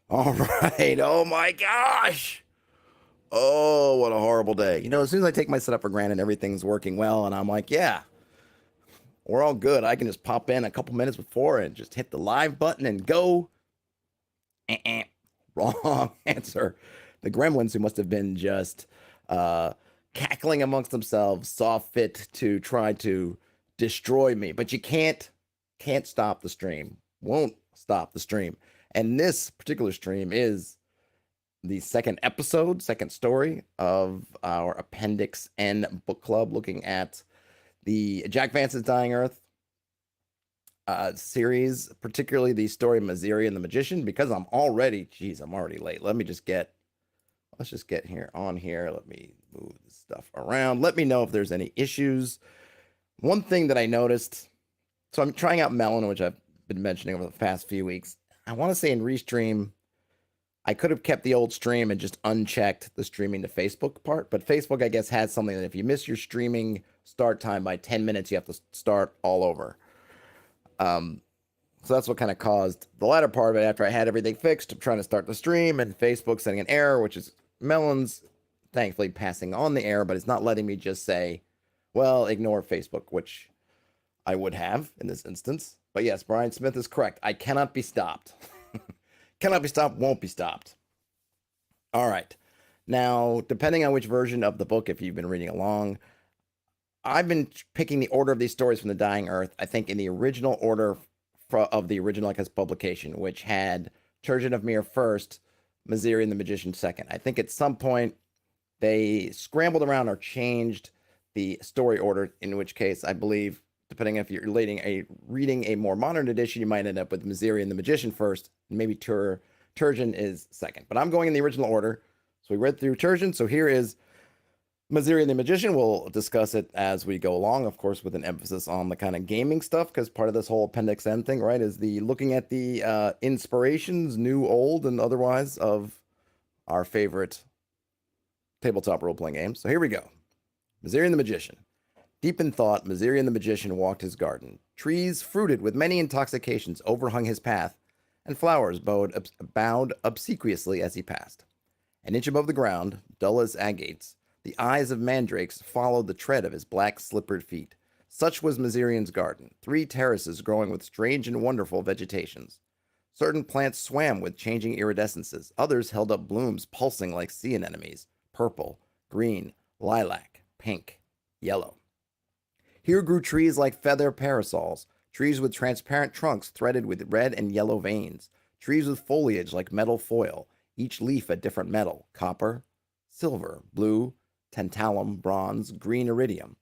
All right. Oh my gosh. Oh, what a horrible day. As soon as I take my setup for granted, everything's working well, and I'm like, yeah, we're all good. I can just pop in a couple minutes before and just hit the live button and go. Eh-eh. Wrong answer. The gremlins, who must have been just uh, cackling amongst themselves, saw fit to try to destroy me. But you can't stop the stream. Won't stop the stream. And this particular stream is the second episode, second story of our Appendix N book club, looking at the Jack Vance's Dying Earth series, particularly the story of Mazirian the Magician, because I'm already late. Let's just get here on here. Let me move this stuff around. Let me know if there's any issues. One thing that I noticed, so I'm trying out Melon, which I've been mentioning over the past few weeks. I want to say in Restream, I could have kept the old stream and just unchecked the streaming to Facebook part, but Facebook, I guess, has something that if you miss your streaming start time by 10 minutes, you have to start all over. So that's what kind of caused the latter part of it. After I had everything fixed, I'm trying to start the stream, and Facebook sending an error, which is Melon's thankfully passing on the error, but it's not letting me just say, well, ignore Facebook, which I would have in this instance. But yes, Brian Smith is correct. I cannot be stopped. Cannot be stopped, won't be stopped. All right. Now, depending on which version of the book, if you've been reading along, I've been picking the order of these stories from the Dying Earth, I think in the original order of the original, I guess, publication, which had Turjan of Mir first, Mazirian the Magician second. I think at some point they scrambled around or changed the story order, in which case I believe, depending if you're reading a more modern edition, you might end up with Mazirian the Magician first, and maybe Turjan is second. But I'm going in the original order. So we read through Turjan. So here is Mazirian the Magician. We'll discuss it as we go along, of course, with an emphasis on the kind of gaming stuff, because part of this whole Appendix N thing, right, is the looking at the inspirations, new, old, and otherwise, of our favorite tabletop role-playing games. So here we go. Mazirian the Magician. Deep in thought, Mazirian the Magician walked his garden. Trees, fruited with many intoxications, overhung his path, and flowers bowed obsequiously as he passed. An inch above the ground, dull as agates, the eyes of mandrakes followed the tread of his black slippered feet. Such was Mazirian's garden, 3 terraces growing with strange and wonderful vegetations. Certain plants swam with changing iridescences, others held up blooms pulsing like sea anemones, purple, green, lilac, pink, yellow. Here grew trees like feather parasols, trees with transparent trunks threaded with red and yellow veins, trees with foliage like metal foil, each leaf a different metal, copper, silver, blue, tantalum, bronze, green iridium.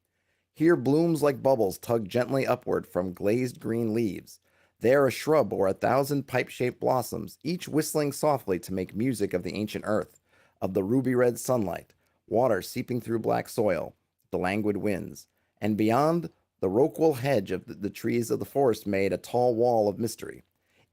Here blooms like bubbles tugged gently upward from glazed green leaves. There a shrub bore 1,000 pipe-shaped blossoms, each whistling softly to make music of the ancient earth, of the ruby-red sunlight, water seeping through black soil, the languid winds. And beyond, the roquel hedge of the trees of the forest made a tall wall of mystery.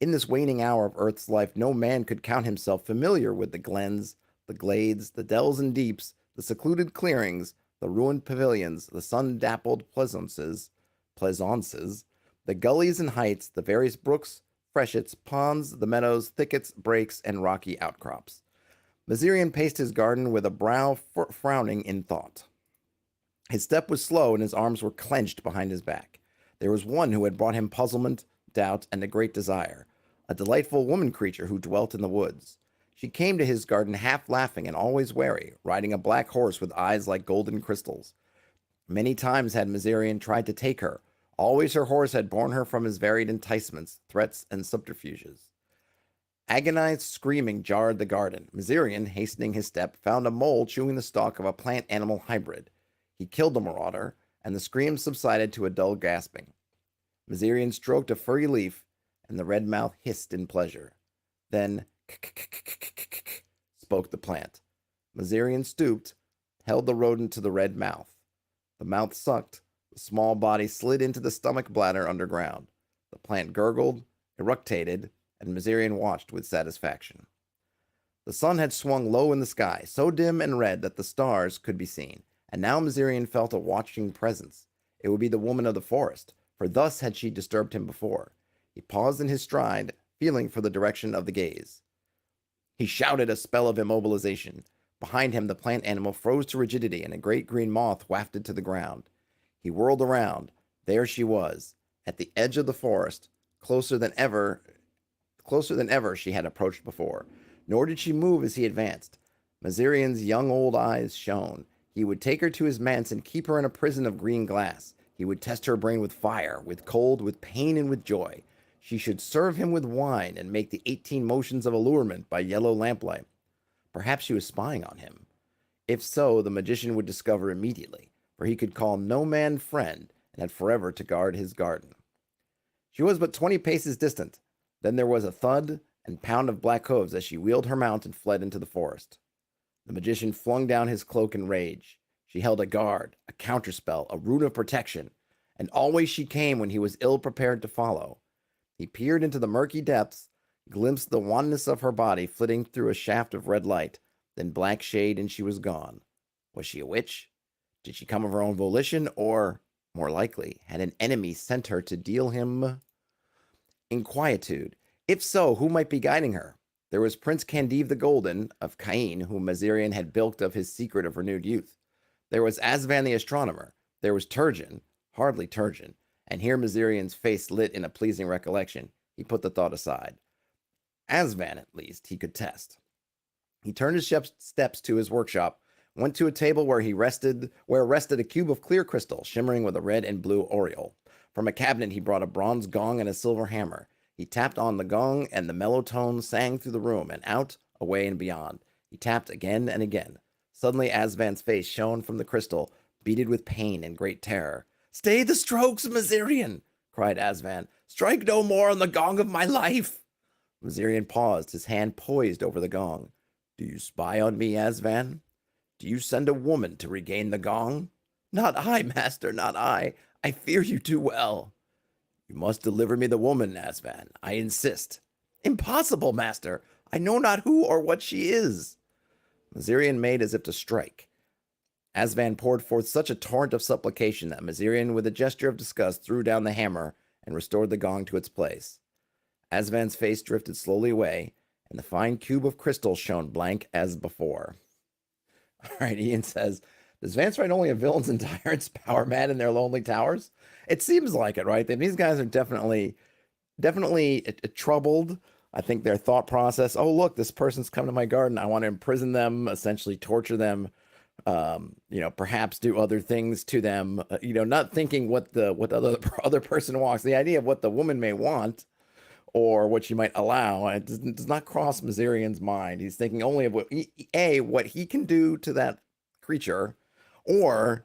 In this waning hour of Earth's life, no man could count himself familiar with the glens, the glades, the dells and deeps, the secluded clearings, the ruined pavilions, the sun-dappled pleasaunces, the gullies and heights, the various brooks, freshets, ponds, the meadows, thickets, brakes, and rocky outcrops. Mazirian paced his garden with a brow frowning in thought. His step was slow, and his arms were clenched behind his back. There was one who had brought him puzzlement, doubt, and a great desire, a delightful woman creature who dwelt in the woods. She came to his garden half laughing and always wary, riding a black horse with eyes like golden crystals. Many times had Mazarian tried to take her. Always her horse had borne her from his varied enticements, threats, and subterfuges. Agonized screaming jarred the garden. Mazarian, hastening his step, found a mole chewing the stalk of a plant-animal hybrid. He killed the marauder, and the screams subsided to a dull gasping. Mazirian stroked a furry leaf, and the red mouth hissed in pleasure. Then, spoke the plant. Mazirian stooped, held the rodent to the red mouth. The mouth sucked, the small body slid into the stomach bladder underground. The plant gurgled, eructated, and Mazirian watched with satisfaction. The sun had swung low in the sky, so dim and red that the stars could be seen. And now Mazirian felt a watching presence. It would be the woman of the forest, for thus had she disturbed him before. He paused in his stride, feeling for the direction of the gaze. He shouted a spell of immobilization. Behind him, the plant animal froze to rigidity, and a great green moth wafted to the ground. He whirled around. There she was, at the edge of the forest, closer than ever she had approached before. Nor did she move as he advanced. Mazirian's young old eyes shone. He would take her to his manse and keep her in a prison of green glass. He would test her brain with fire, with cold, with pain, and with joy. She should serve him with wine and make the 18 motions of allurement by yellow lamplight. Perhaps she was spying on him. If so, the magician would discover immediately, for he could call no man friend and had forever to guard his garden. She was but 20 paces distant. Then there was a thud and pound of black hooves as she wheeled her mount and fled into the forest. The magician flung down his cloak in rage. She held a guard, a counterspell, a rune of protection, and always she came when he was ill prepared to follow. He peered into the murky depths, glimpsed the wanness of her body flitting through a shaft of red light, then black shade, and she was gone. Was she a witch? Did she come of her own volition, or, more likely, had an enemy sent her to deal him inquietude? If so, who might be guiding her? There was Prince Candide the Golden of Cain, whom Mazarian had bilked of his secret of renewed youth. There was Asvan the astronomer. There was Turjan, hardly Turjan, and here Mazarian's face lit in a pleasing recollection. He put the thought aside. Asvan, at least, he could test. He turned his steps to his workshop, went to a table where rested a cube of clear crystal, shimmering with a red and blue aureole. From a cabinet he brought a bronze gong and a silver hammer. He tapped on the gong, and the mellow tones sang through the room and out, away and beyond. He tapped again and again. Suddenly Asvan's face shone from the crystal, beaded with pain and great terror. "Stay the strokes, Mazirian!" cried Asvan. "Strike no more on the gong of my life!" Mazirian paused, his hand poised over the gong. "Do you spy on me, Asvan? Do you send a woman to regain the gong?" "Not I, master, not I. I fear you too well." "You must deliver me the woman, Asvan. I insist." "Impossible, master. I know not who or what she is." Mazirian made as if to strike. Asvan poured forth such a torrent of supplication that Mazirian, with a gesture of disgust, threw down the hammer and restored the gong to its place. Asvan's face drifted slowly away, and the fine cube of crystal shone blank as before. All right, Ian says, does Vance write only of villains and tyrants, power mad in their lonely towers? It seems like it, right? These guys are definitely troubled. I think their thought process, oh, look, this person's come to my garden. I want to imprison them, essentially torture them, perhaps do other things to them, not thinking what the other person wants. The idea of what the woman may want or what she might allow, it does not cross Mazarian's mind. He's thinking only of what he can do to that creature, or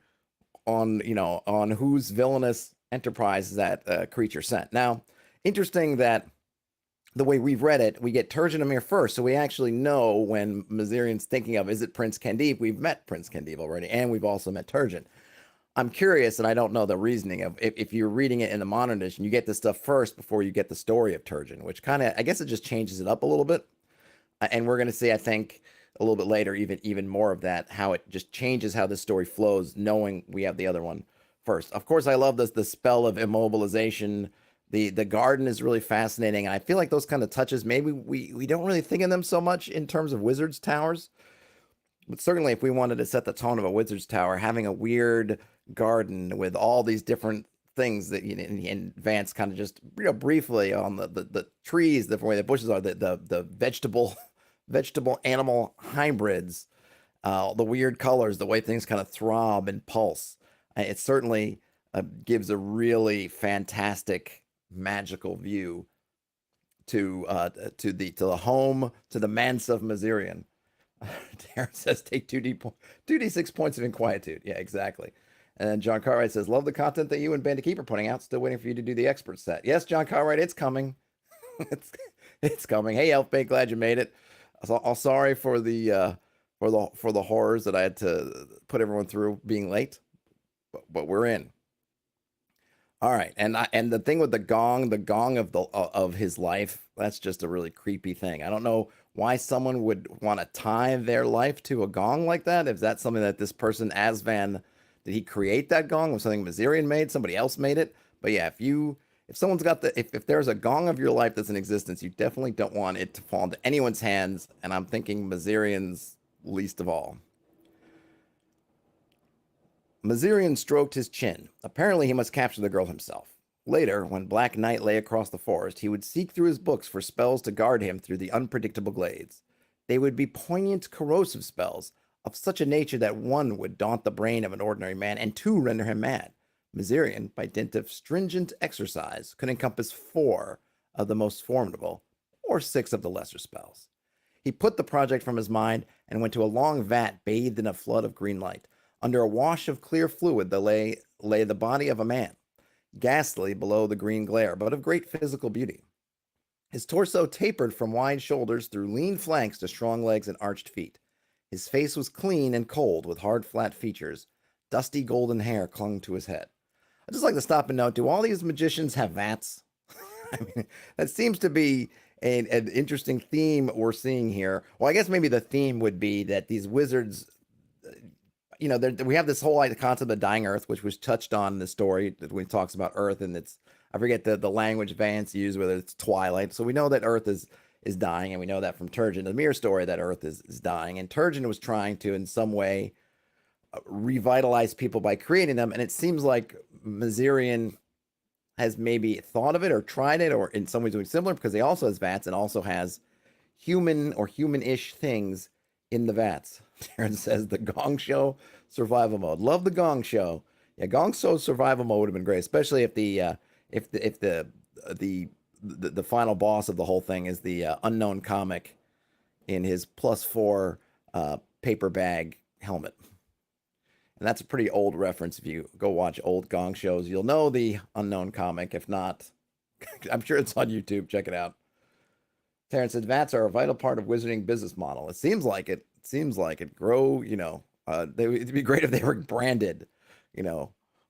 on whose villainous enterprise that creature sent. Now, interesting that the way we've read it, we get Turjan Amir first, so we actually know when Mazarian's thinking of, is it Prince Candide? We've met Prince Candide already, and we've also met Turjan. I'm curious, and I don't know the reasoning of if you're reading it in the modern edition, you get this stuff first before you get the story of Turjan, which kind of, I guess it just changes it up a little bit. And we're going to see, I think, a little bit later, even more of that, how it just changes how this story flows, knowing we have the other one first. Of course, I love the spell of immobilization. The garden is really fascinating, and I feel like those kind of touches, maybe we don't really think of them so much in terms of wizards' towers. But certainly, if we wanted to set the tone of a wizard's tower, having a weird garden with all these different things that, and Vance kind of just briefly on the trees, the way the bushes are, the vegetable animal hybrids, the weird colors, the way things kind of throb and pulse. It certainly gives a really fantastic magical view to the home, to the manse of Mazirian. Darren says, take 2d6 points of inquietude. Yeah, exactly. And then John Cartwright says, love the content that you and Bandit are putting out. Still waiting for you to do the expert set. Yes, John Cartwright, it's coming. it's coming. Hey, Elfbait, glad you made it. I'm sorry for the horrors that I had to put everyone through being late, but we're in. All right, and the thing with the gong of his life, that's just a really creepy thing. I don't know why someone would want to tie their life to a gong like that. If that's something that this person, Asvan, did he create that gong? Was something Mazarian made? Somebody else made it? But yeah, if someone's got if there's a gong of your life that's in existence, you definitely don't want it to fall into anyone's hands. And I'm thinking Mazarian's least of all. Mazirian stroked his chin. Apparently, he must capture the girl himself. Later, when black night lay across the forest, he would seek through his books for spells to guard him through the unpredictable glades. They would be poignant, corrosive spells, of such a nature that one would daunt the brain of an ordinary man, and two render him mad. Mazarian, by dint of stringent exercise, could encompass 4 of the most formidable, or 6 of the lesser spells. He put the project from his mind and went to a long vat bathed in a flood of green light. Under a wash of clear fluid lay the body of a man, ghastly below the green glare, but of great physical beauty. His torso tapered from wide shoulders through lean flanks to strong legs and arched feet. His face was clean and cold, with hard, flat features. Dusty golden hair clung to his head. I'd just like to stop and note, do all these magicians have vats? I mean, that seems to be an interesting theme we're seeing here. Well, I guess maybe the theme would be that these wizards, we have this whole concept of dying earth, which was touched on in the story when it talks about earth, and I forget the language Vance used, whether it's twilight. So we know that earth is dying, and we know that from Turjan, the mirror story, that earth is dying. And Turjan was trying to, in some way, revitalize people by creating them. And it seems like Mazarian has maybe thought of it or tried it, or in some ways doing similar, because he also has vats and also has human or human-ish things in the vats. Darren says the Gong Show survival mode. Love the Gong Show. Yeah, Gong Show survival mode would have been great, especially if the final boss of the whole thing is the unknown comic in his +4 paper bag helmet. And that's a pretty old reference. If you go watch old Gong shows, you'll know the unknown comic. If not, I'm sure it's on YouTube. Check it out. Terrence said, vats are a vital part of wizarding business model. It seems like it. It seems like it. Grow, it'd be great if they were branded,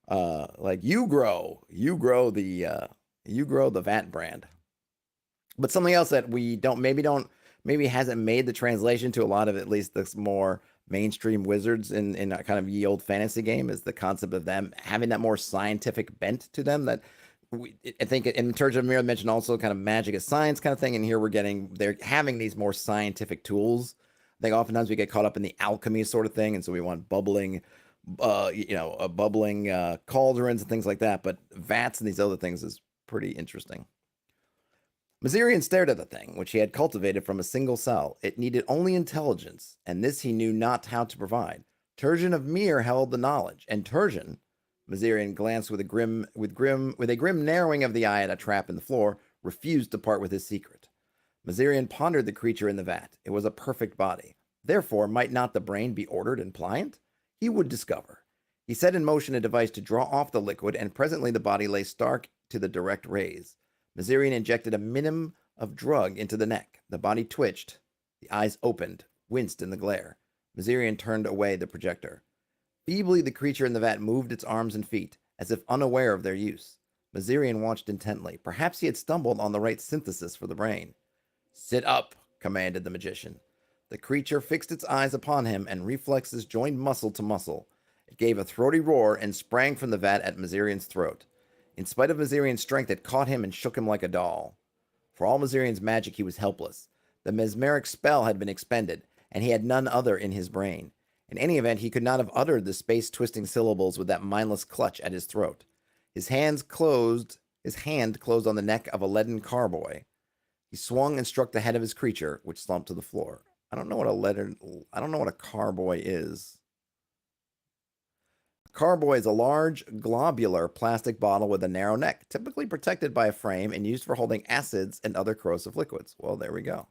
like you grow the vat brand. But something else that we maybe hasn't made the translation to a lot of at least this more mainstream wizards in a kind of ye old fantasy game is the concept of them having that more scientific bent to them. That I think in Turjan Mirror mentioned also kind of magic as science kind of thing, and here they're having these more scientific tools. I think oftentimes we get caught up in the alchemy sort of thing, and so we want bubbling cauldrons and things like that. But vats and these other things is pretty interesting. Mazirian stared at the thing, which he had cultivated from a single cell. It needed only intelligence, and this he knew not how to provide. Turjan of Mir held the knowledge, and Turjan, Mazirian glanced with a grim narrowing of the eye at a trap in the floor, refused to part with his secret. Mazirian pondered the creature in the vat. It was a perfect body. Therefore, might not the brain be ordered and pliant? He would discover. He set in motion a device to draw off the liquid, and presently the body lay stark to the direct rays. Mazarian injected a minimum of drug into the neck. The body twitched. The eyes opened, winced in the glare. Mazarian turned away the projector. Feebly, the creature in the vat moved its arms and feet, as if unaware of their use. Mazarian watched intently. Perhaps he had stumbled on the right synthesis for the brain. Sit up, commanded the magician. The creature fixed its eyes upon him, and reflexes joined muscle to muscle. It gave a throaty roar and sprang from the vat at Mazarian's throat. In spite of Mazarian's strength, it caught him and shook him like a doll. For all Mazarian's magic, he was helpless. The mesmeric spell had been expended, and he had none other in his brain. In any event, he could not have uttered the space-twisting syllables with that mindless clutch at his throat. His hand closed on the neck of a leaden carboy. He swung and struck the head of his creature, which slumped to the floor. I don't know what a carboy is. A carboy is a large, globular plastic bottle with a narrow neck, typically protected by a frame and used for holding acids and other corrosive liquids. Well, there we go.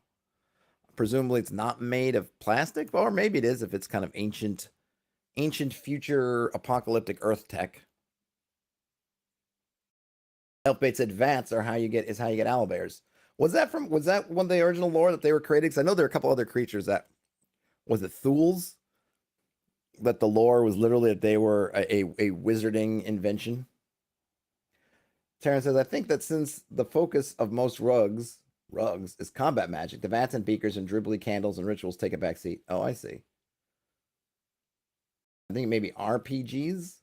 Presumably it's not made of plastic, or maybe it is if it's kind of ancient future apocalyptic earth tech. Elfbait said vats are how you get owlbears. Was that one of the original lore that they were creating? Because I know there are a couple other creatures that, was it Thul's? That the lore was literally that they were a wizarding invention. Terrence says, I think that since the focus of most rugs is combat magic, the vats and beakers and dribbly candles and rituals take a back seat. Oh, I see. I think maybe RPGs.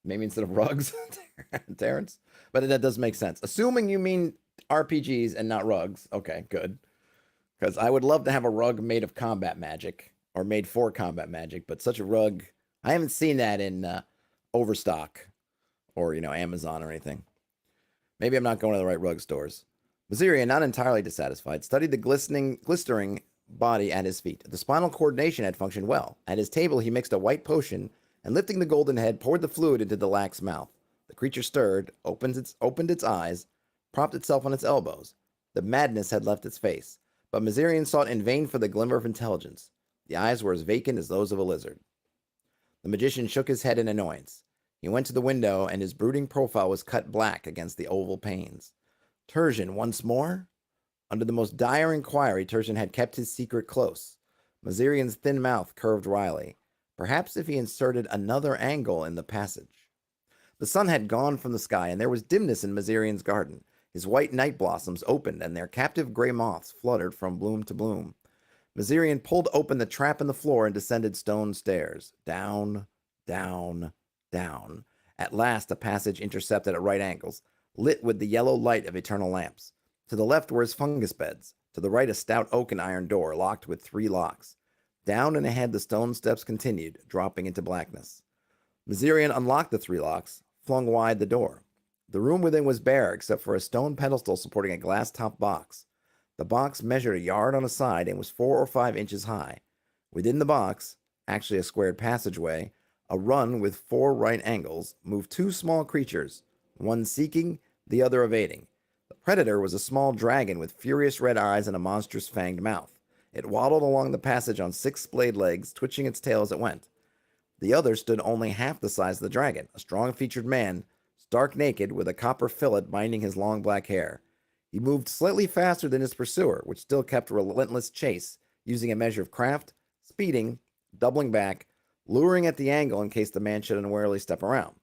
Maybe instead of rugs, Terrence. But that does make sense. Assuming you mean RPGs and not rugs. Okay, good. Because I would love to have a rug made of combat magic or made for combat magic, but such a rug, I haven't seen that in Overstock or Amazon or anything. Maybe I'm not going to the right rug stores. Mazirian, not entirely dissatisfied, studied the glistering body at his feet. The spinal coordination had functioned well. At his table, he mixed a white potion and, lifting the golden head, poured the fluid into the lax mouth. The creature stirred, opened its eyes, propped itself on its elbows. The madness had left its face, but Mazarian sought in vain for the glimmer of intelligence. The eyes were as vacant as those of a lizard. The magician shook his head in annoyance. He went to the window, and his brooding profile was cut black against the oval panes. Turjan, once more? Under the most dire inquiry, Turjan had kept his secret close. Mazirian's thin mouth curved wryly. Perhaps if he inserted another angle in the passage. The sun had gone from the sky, and there was dimness in Mazirian's garden. His white night blossoms opened, and their captive gray moths fluttered from bloom to bloom. Mazirian pulled open the trap in the floor and descended stone stairs. Down, down, down. At last, a passage intercepted at right angles, lit with the yellow light of eternal lamps. To the left were his fungus beds. To the right, a stout oak and iron door, locked with 3 locks. Down and ahead, the stone steps continued, dropping into blackness. Mazirian unlocked the 3 locks, flung wide the door. The room within was bare, except for a stone pedestal supporting a glass-topped box. The box measured a yard on a side and was 4 or 5 inches high. Within the box, actually a squared passageway, a run with 4 right angles, moved 2 small creatures, one seeking, the other evading. The predator was a small dragon with furious red eyes and a monstrous fanged mouth. It waddled along the passage on 6 splayed legs, twitching its tail as it went. The other stood only half the size of the dragon, a strong-featured man, stark naked, with a copper fillet binding his long black hair. He moved slightly faster than his pursuer, which still kept relentless chase, using a measure of craft, speeding, doubling back, luring at the angle in case the man should unwarily step around.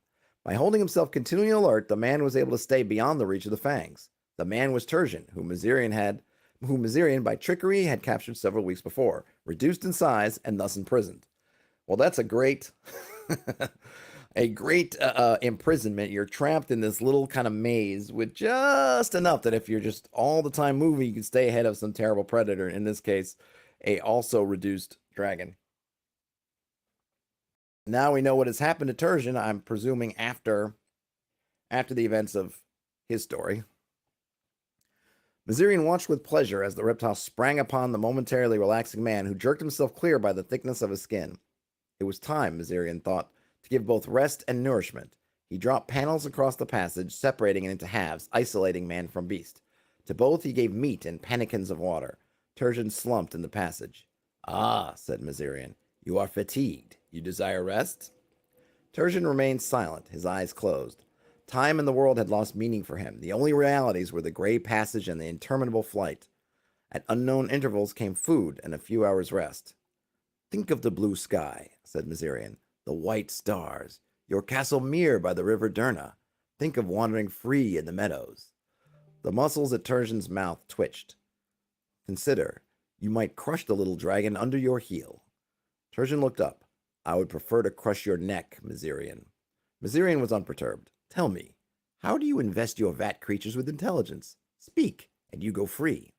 By holding himself continually alert, the man was able to stay beyond the reach of the fangs. The man was Turjan, whom Mazirian by trickery had captured several weeks before, reduced in size and thus imprisoned. Well, that's a great imprisonment. You're trapped in this little kind of maze with just enough that if you're just all the time moving, you can stay ahead of some terrible predator. In this case, a also reduced dragon. Now we know what has happened to Turjan, I'm presuming after the events of his story. Mazirian watched with pleasure as the reptile sprang upon the momentarily relaxing man, who jerked himself clear by the thickness of his skin. It was time, Mazirian thought, to give both rest and nourishment. He dropped panels across the passage, separating it into halves, isolating man from beast. To both he gave meat and pannikins of water. Turjan slumped in the passage. Ah, said Mazirian, you are fatigued. You desire rest? Turjan remained silent, his eyes closed. Time and the world had lost meaning for him. The only realities were the gray passage and the interminable flight. At unknown intervals came food and a few hours' rest. Think of the blue sky, said Mazirian, the white stars, your castle Mir by the river Derna. Think of wandering free in the meadows. The muscles at Turjan's mouth twitched. Consider, you might crush the little dragon under your heel. Turjan looked up. I would prefer to crush your neck, Mazirian. Mazirian was unperturbed. Tell me, how do you invest your vat creatures with intelligence? Speak, and you go free.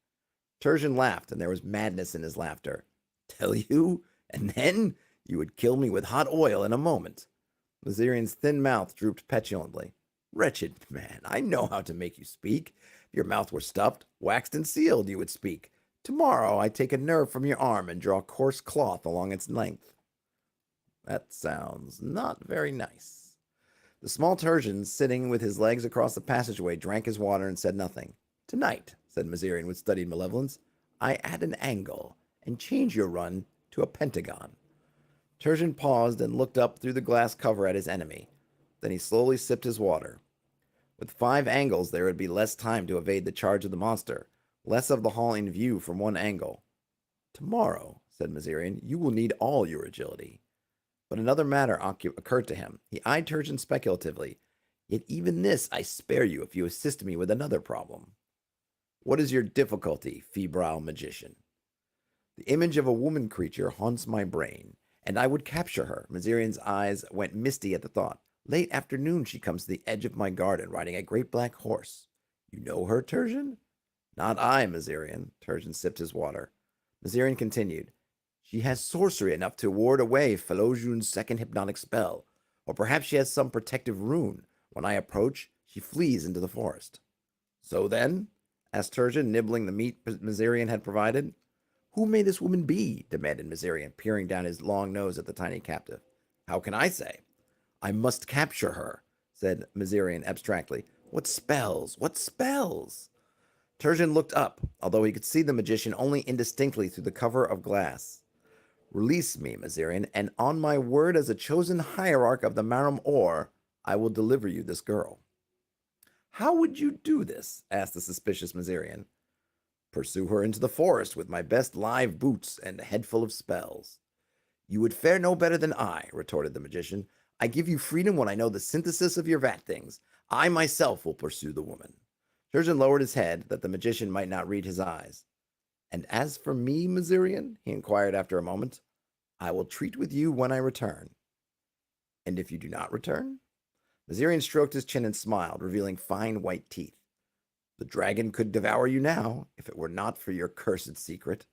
Turjan laughed, and there was madness in his laughter. Tell you? And then? You would kill me with hot oil in a moment. Mazirian's thin mouth drooped petulantly. Wretched man, I know how to make you speak. If your mouth were stuffed, waxed and sealed, you would speak. Tomorrow I take a nerve from your arm and draw coarse cloth along its length. That sounds not very nice. The small Turjan, sitting with his legs across the passageway, drank his water and said nothing. Tonight, said Mazarian with studied malevolence, I add an angle and change your run to a pentagon. Turjan paused and looked up through the glass cover at his enemy. Then he slowly sipped his water. With 5 angles, there would be less time to evade the charge of the monster, less of the hall in view from one angle. Tomorrow, said Mazarian, you will need all your agility. But another matter occurred to him. He eyed Turjan speculatively. Yet even this I spare you if you assist me with another problem. What is your difficulty, febrile magician? The image of a woman creature haunts my brain, and I would capture her. Mazirian's eyes went misty at the thought. Late afternoon, she comes to the edge of my garden riding a great black horse. You know her, Turjan? Not I, Mazirian. Turjan sipped his water. Mazirian continued. She has sorcery enough to ward away Felojun's second hypnotic spell, or perhaps she has some protective rune. When I approach, she flees into the forest. So then? Asked Turjan, nibbling the meat Mazirian had provided. Who may this woman be? Demanded Mazirian, peering down his long nose at the tiny captive. How can I say? I must capture her, said Mazarian abstractly. What spells? What spells? Turjan looked up, although he could see the magician only indistinctly through the cover of glass. Release me, Mazarian, and on my word as a chosen hierarch of the Marum Or, I will deliver you this girl. How would you do this? Asked the suspicious Mazarian. Pursue her into the forest with my best live boots and a head full of spells. You would fare no better than I, retorted the magician. I give you freedom when I know the synthesis of your vat things. I myself will pursue the woman. Turjan lowered his head that the magician might not read his eyes. And as for me, Mazirian, he inquired after a moment, I will treat with you when I return. And if you do not return? Mazirian stroked his chin and smiled, revealing fine white teeth. The dragon could devour you now, if it were not for your cursed secret.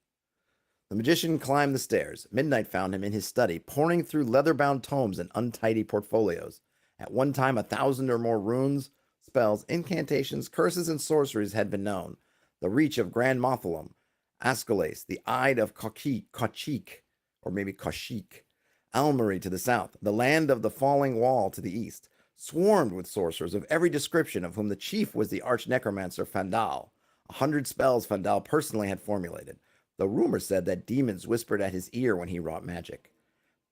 The magician climbed the stairs. Midnight found him in his study, poring through leather-bound tomes and untidy portfolios. At one time, 1,000 or more runes, spells, incantations, curses, and sorceries had been known. The reach of Grand Mothalum, Ascalase, the Ide of Kochik, or maybe Koshik, Almery to the south, the land of the falling wall to the east, swarmed with sorcerers of every description, of whom the chief was the arch-necromancer Fandal. 100 spells Fandal personally had formulated. The rumor said that demons whispered at his ear when he wrought magic.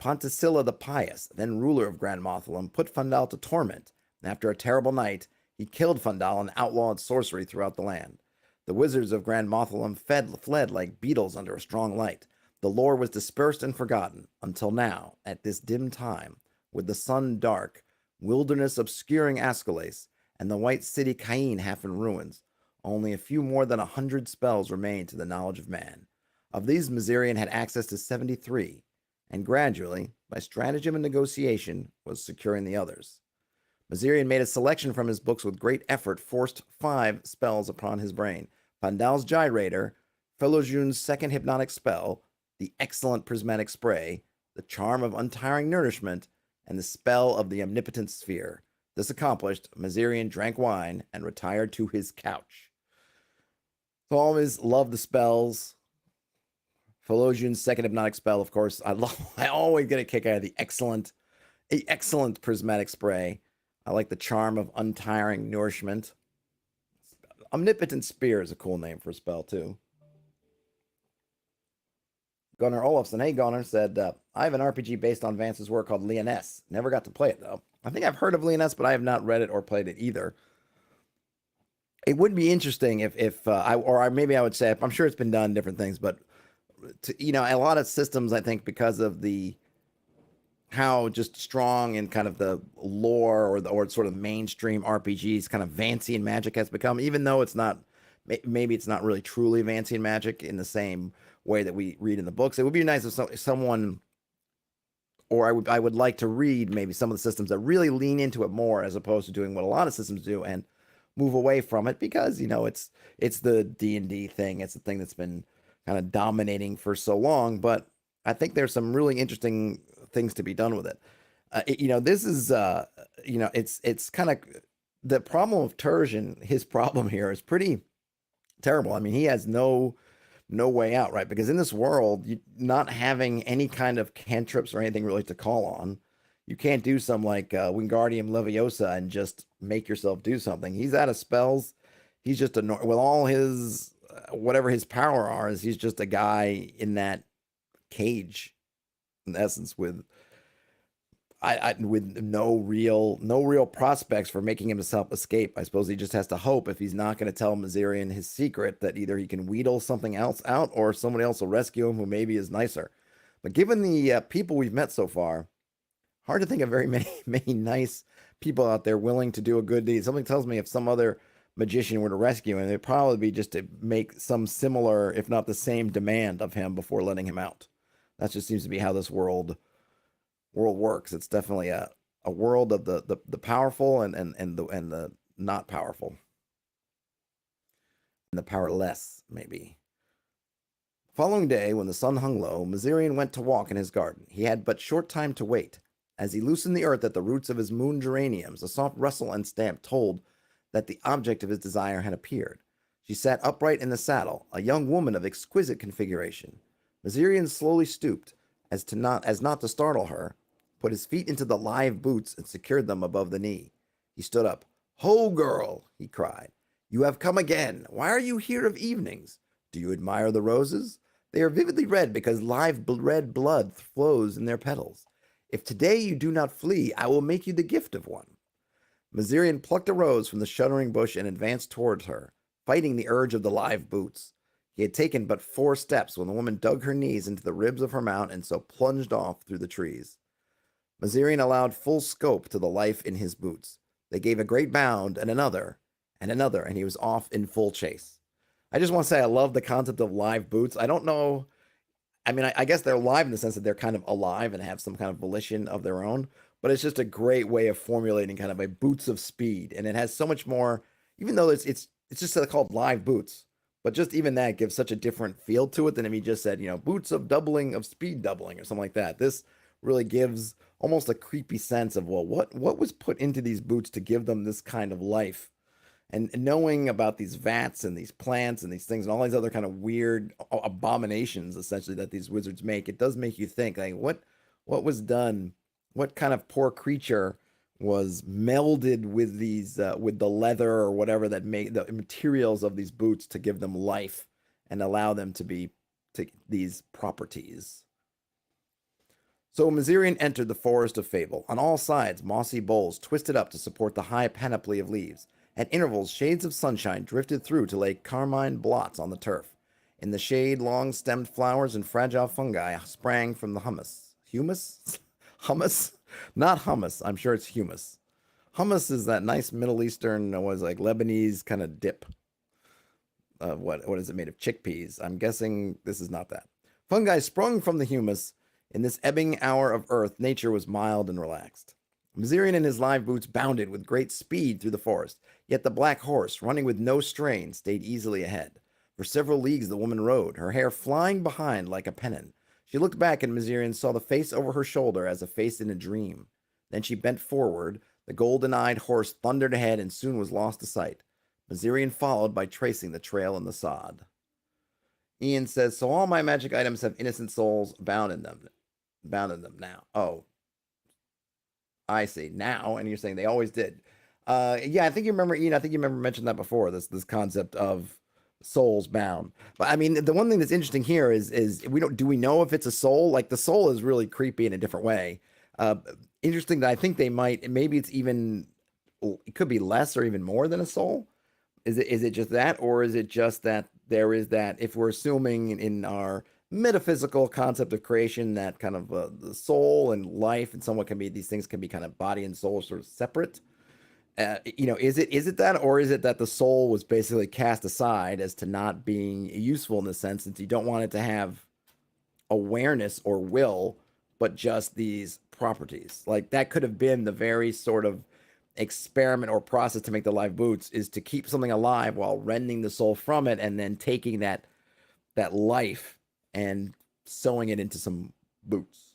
Ponticilla the Pious, then ruler of Grand Mothalum, put Fandal to torment, and after a terrible night, he killed Fandal and outlawed sorcery throughout the land. The wizards of Grand Mothalum fled like beetles under a strong light. The lore was dispersed and forgotten, until now, at this dim time, with the sun dark, wilderness obscuring Ascalase, and the white city Cain half in ruins, only a few more than 100 spells remained to the knowledge of man. Of these, Mazarian had access to 73, and gradually, by stratagem and negotiation, was securing the others. Mazarian made a selection from his books with great effort, forced 5 spells upon his brain. Fandal's Gyrator, Felojun's second hypnotic spell, the excellent prismatic spray, the charm of untiring nourishment, and the spell of the omnipotent sphere. This accomplished, Mazarian drank wine and retired to his couch. So I always love the spells. Felojun's second hypnotic spell, of course. I always get a kick out of the excellent prismatic spray. I like the charm of untiring nourishment. Omnipotent Spear is a cool name for a spell, too. Gunnar Olafsson, hey Gunnar, said, I have an RPG based on Vance's work called Leoness. Never got to play it, though. I think I've heard of Leoness, but I have not read it or played it either. It would be interesting if maybe I would say, I'm sure it's been done, different things, but a lot of systems, I think, because of how just strong and kind of the lore or sort of mainstream RPGs, kind of Vancian magic has become, even though maybe it's not really truly Vancian magic in the same way that we read in the books. It would be nice if someone, or I would like to read maybe some of the systems that really lean into it more, as opposed to doing what a lot of systems do and move away from it, because it's the D&D thing. It's the thing that's been kind of dominating for so long. But I think there's some really interesting things to be done with it. This is it's kind of the problem of Turjan. His problem here is pretty terrible. I mean, he has no way out, right? Because in this world, not having any kind of cantrips or anything really to call on, you can't do some like Wingardium Leviosa and just make yourself do something. He's out of spells. He's just with all his whatever his power is. He's just a guy in that cage, in essence, with no real prospects for making himself escape. I suppose he just has to hope, if he's not going to tell Mazarian his secret, that either he can wheedle something else out or somebody else will rescue him who maybe is nicer. But given the people we've met so far, hard to think of very many nice people out there willing to do a good deed. Something tells me if some other magician were to rescue him, it'd probably be just to make some similar, if not the same, demand of him before letting him out. That just seems to be how this world works. It's definitely a a world of the powerful and the not powerful and the powerless, maybe. Following day, when the sun hung low, Mazirian went to walk in his garden. He had but short time to wait. As he loosened the earth at the roots of his moon geraniums, a soft rustle and stamp told that the object of his desire had appeared. She sat upright in the saddle, a young woman of exquisite configuration. Mazirian slowly stooped, as not to startle her, put his feet into the live boots and secured them above the knee. He stood up. "Ho, girl!" he cried. "You have come again. Why are you here of evenings? Do you admire the roses? They are vividly red because live red blood flows in their petals. If today you do not flee, I will make you the gift of one." Mazirian plucked a rose from the shuddering bush and advanced towards her, fighting the urge of the live boots. He had taken but 4 steps when the woman dug her knees into the ribs of her mount and so plunged off through the trees. Mazirian allowed full scope to the life in his boots. They gave a great bound, and another, and he was off in full chase. I just want to say I love the concept of live boots. I don't know. I mean, I guess they're live in the sense that they're kind of alive and have some kind of volition of their own, but it's just a great way of formulating kind of a boots of speed. And it has so much more, even though it's just called live boots, but just even that gives such a different feel to it than if he just said, boots of doubling of speed doubling or something like that. This really gives almost a creepy sense of, well, what was put into these boots to give them this kind of life? And knowing about these vats and these plants and these things and all these other kind of weird abominations essentially that these wizards make, it does make you think, like, what was done, what kind of poor creature was melded with these with the leather or whatever that made the materials of these boots to give them life and allow them to these properties. So Mazirian entered the forest of fable. On all sides, mossy boles twisted up to support the high panoply of leaves. At intervals, shades of sunshine drifted through to lay carmine blots on the turf. In the shade, long-stemmed flowers and fragile fungi sprang from the humus. Humus? Hummus? Not hummus. I'm sure it's humus. Hummus is that nice Middle Eastern, like Lebanese kind of dip. What is it made of? Chickpeas. I'm guessing this is not that. Fungi sprung from the humus. In this ebbing hour of earth, nature was mild and relaxed. Mazirian and his live boots bounded with great speed through the forest, yet the black horse, running with no strain, stayed easily ahead. For several leagues the woman rode, her hair flying behind like a pennon. She looked back, and Mazirian saw the face over her shoulder as a face in a dream. Then she bent forward. The golden-eyed horse thundered ahead and soon was lost to sight. Mazirian followed by tracing the trail in the sod. Ian says, "So all my magic items have innocent souls bound in them now." Oh, I see. Now, and you're saying they always did. Yeah, I think you remember, Ian. I think you remember mentioned that before. This concept of souls bound. But I mean, the one thing that's interesting here is we know if it's a soul? Like the soul is really creepy in a different way. Interesting that I think maybe it could be less or even more than a soul. Is it just that, or is it just that there is that, if we're assuming in our metaphysical concept of creation that kind of the soul and life and somewhat these things can be kind of body and soul sort of separate? Is it that, or is it that the soul was basically cast aside as to not being useful in the sense that you don't want it to have awareness or will, but just these properties? Like that could have been the very sort of experiment or process to make the live boots, is to keep something alive while rending the soul from it and then taking that life and sewing it into some boots.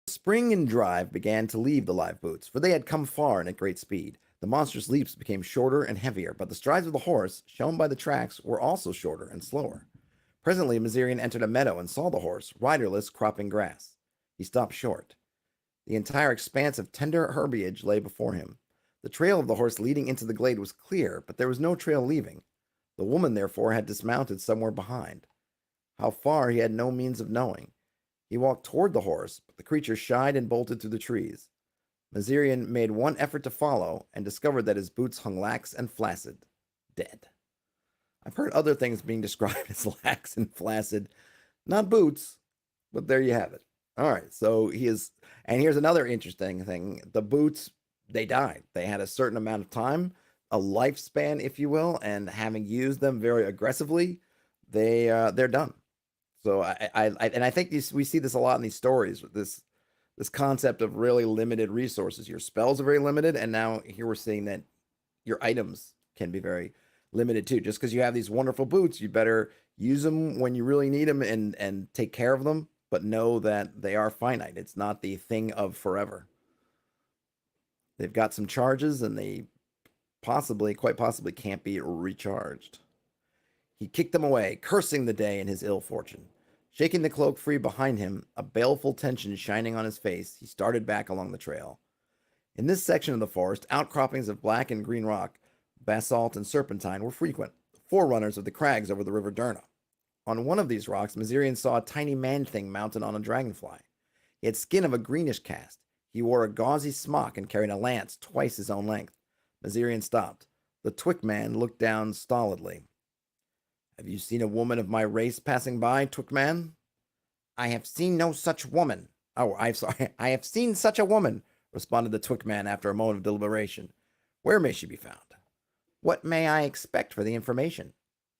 Spring and drive began to leave the live boots, for they had come far and at great speed. The monstrous leaps became shorter and heavier, but the strides of the horse, shown by the tracks, were also shorter and slower. Presently, Mazirian entered a meadow and saw the horse, riderless, cropping grass. He stopped short. The entire expanse of tender herbage lay before him. The trail of the horse leading into the glade was clear, but there was no trail leaving. The woman, therefore, had dismounted somewhere behind. How far he had no means of knowing. He walked toward the horse, but the creature shied and bolted through the trees. Mazirian made one effort to follow and discovered that his boots hung lax and flaccid, dead. I've heard other things being described as lax and flaccid. Not boots, but there you have it. All right, so and here's another interesting thing. The boots, they died. They had a certain amount of time, a lifespan, if you will, and having used them very aggressively, they're done. So I think we see this a lot in these stories. This concept of really limited resources. Your spells are very limited, and now here we're seeing that your items can be very limited too. Just because you have these wonderful boots, you better use them when you really need them and take care of them, but know that they are finite. It's not the thing of forever. They've got some charges, and they quite possibly, can't be recharged. He kicked them away, cursing the day and his ill fortune. Shaking the cloak free behind him, a baleful tension shining on his face, he started back along the trail. In this section of the forest, outcroppings of black and green rock, basalt, and serpentine were frequent, forerunners of the crags over the river Durna. On one of these rocks, Mazirian saw a tiny man-thing mounted on a dragonfly. He had skin of a greenish cast. He wore a gauzy smock and carried a lance twice his own length. Mazirian stopped. The Twick man looked down stolidly. Have you seen a woman of my race passing by, Twick man? I have seen no such woman. Oh, I'm sorry. I have seen such a woman, responded the Twick man after a moment of deliberation. Where may she be found? What may I expect for the information?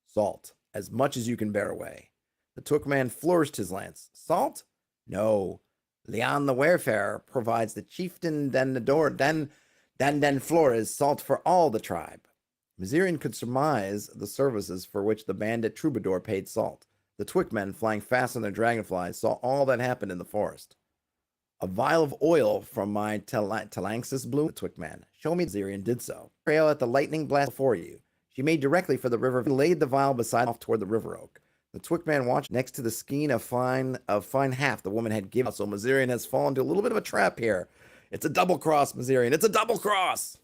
Salt, as much as you can bear away. The Twick man flourished his lance. Salt? No. Leon the Wayfarer provides the chieftain Dan Flores salt for all the tribe. Mazirian could surmise the services for which the bandit troubadour paid salt. The Twick men, flying fast on their dragonflies, saw all that happened in the forest. A vial of oil from my Talanxus bloom, the Twick man. Show me. Mazirian did so. Trail at the lightning blast before you. She made directly for the river and laid the vial beside off toward the river oak. The Twick man watched next to the skein of fine half the woman had given. So Mazirian has fallen into a little bit of a trap here. It's a double cross, Mazirian. It's a double cross!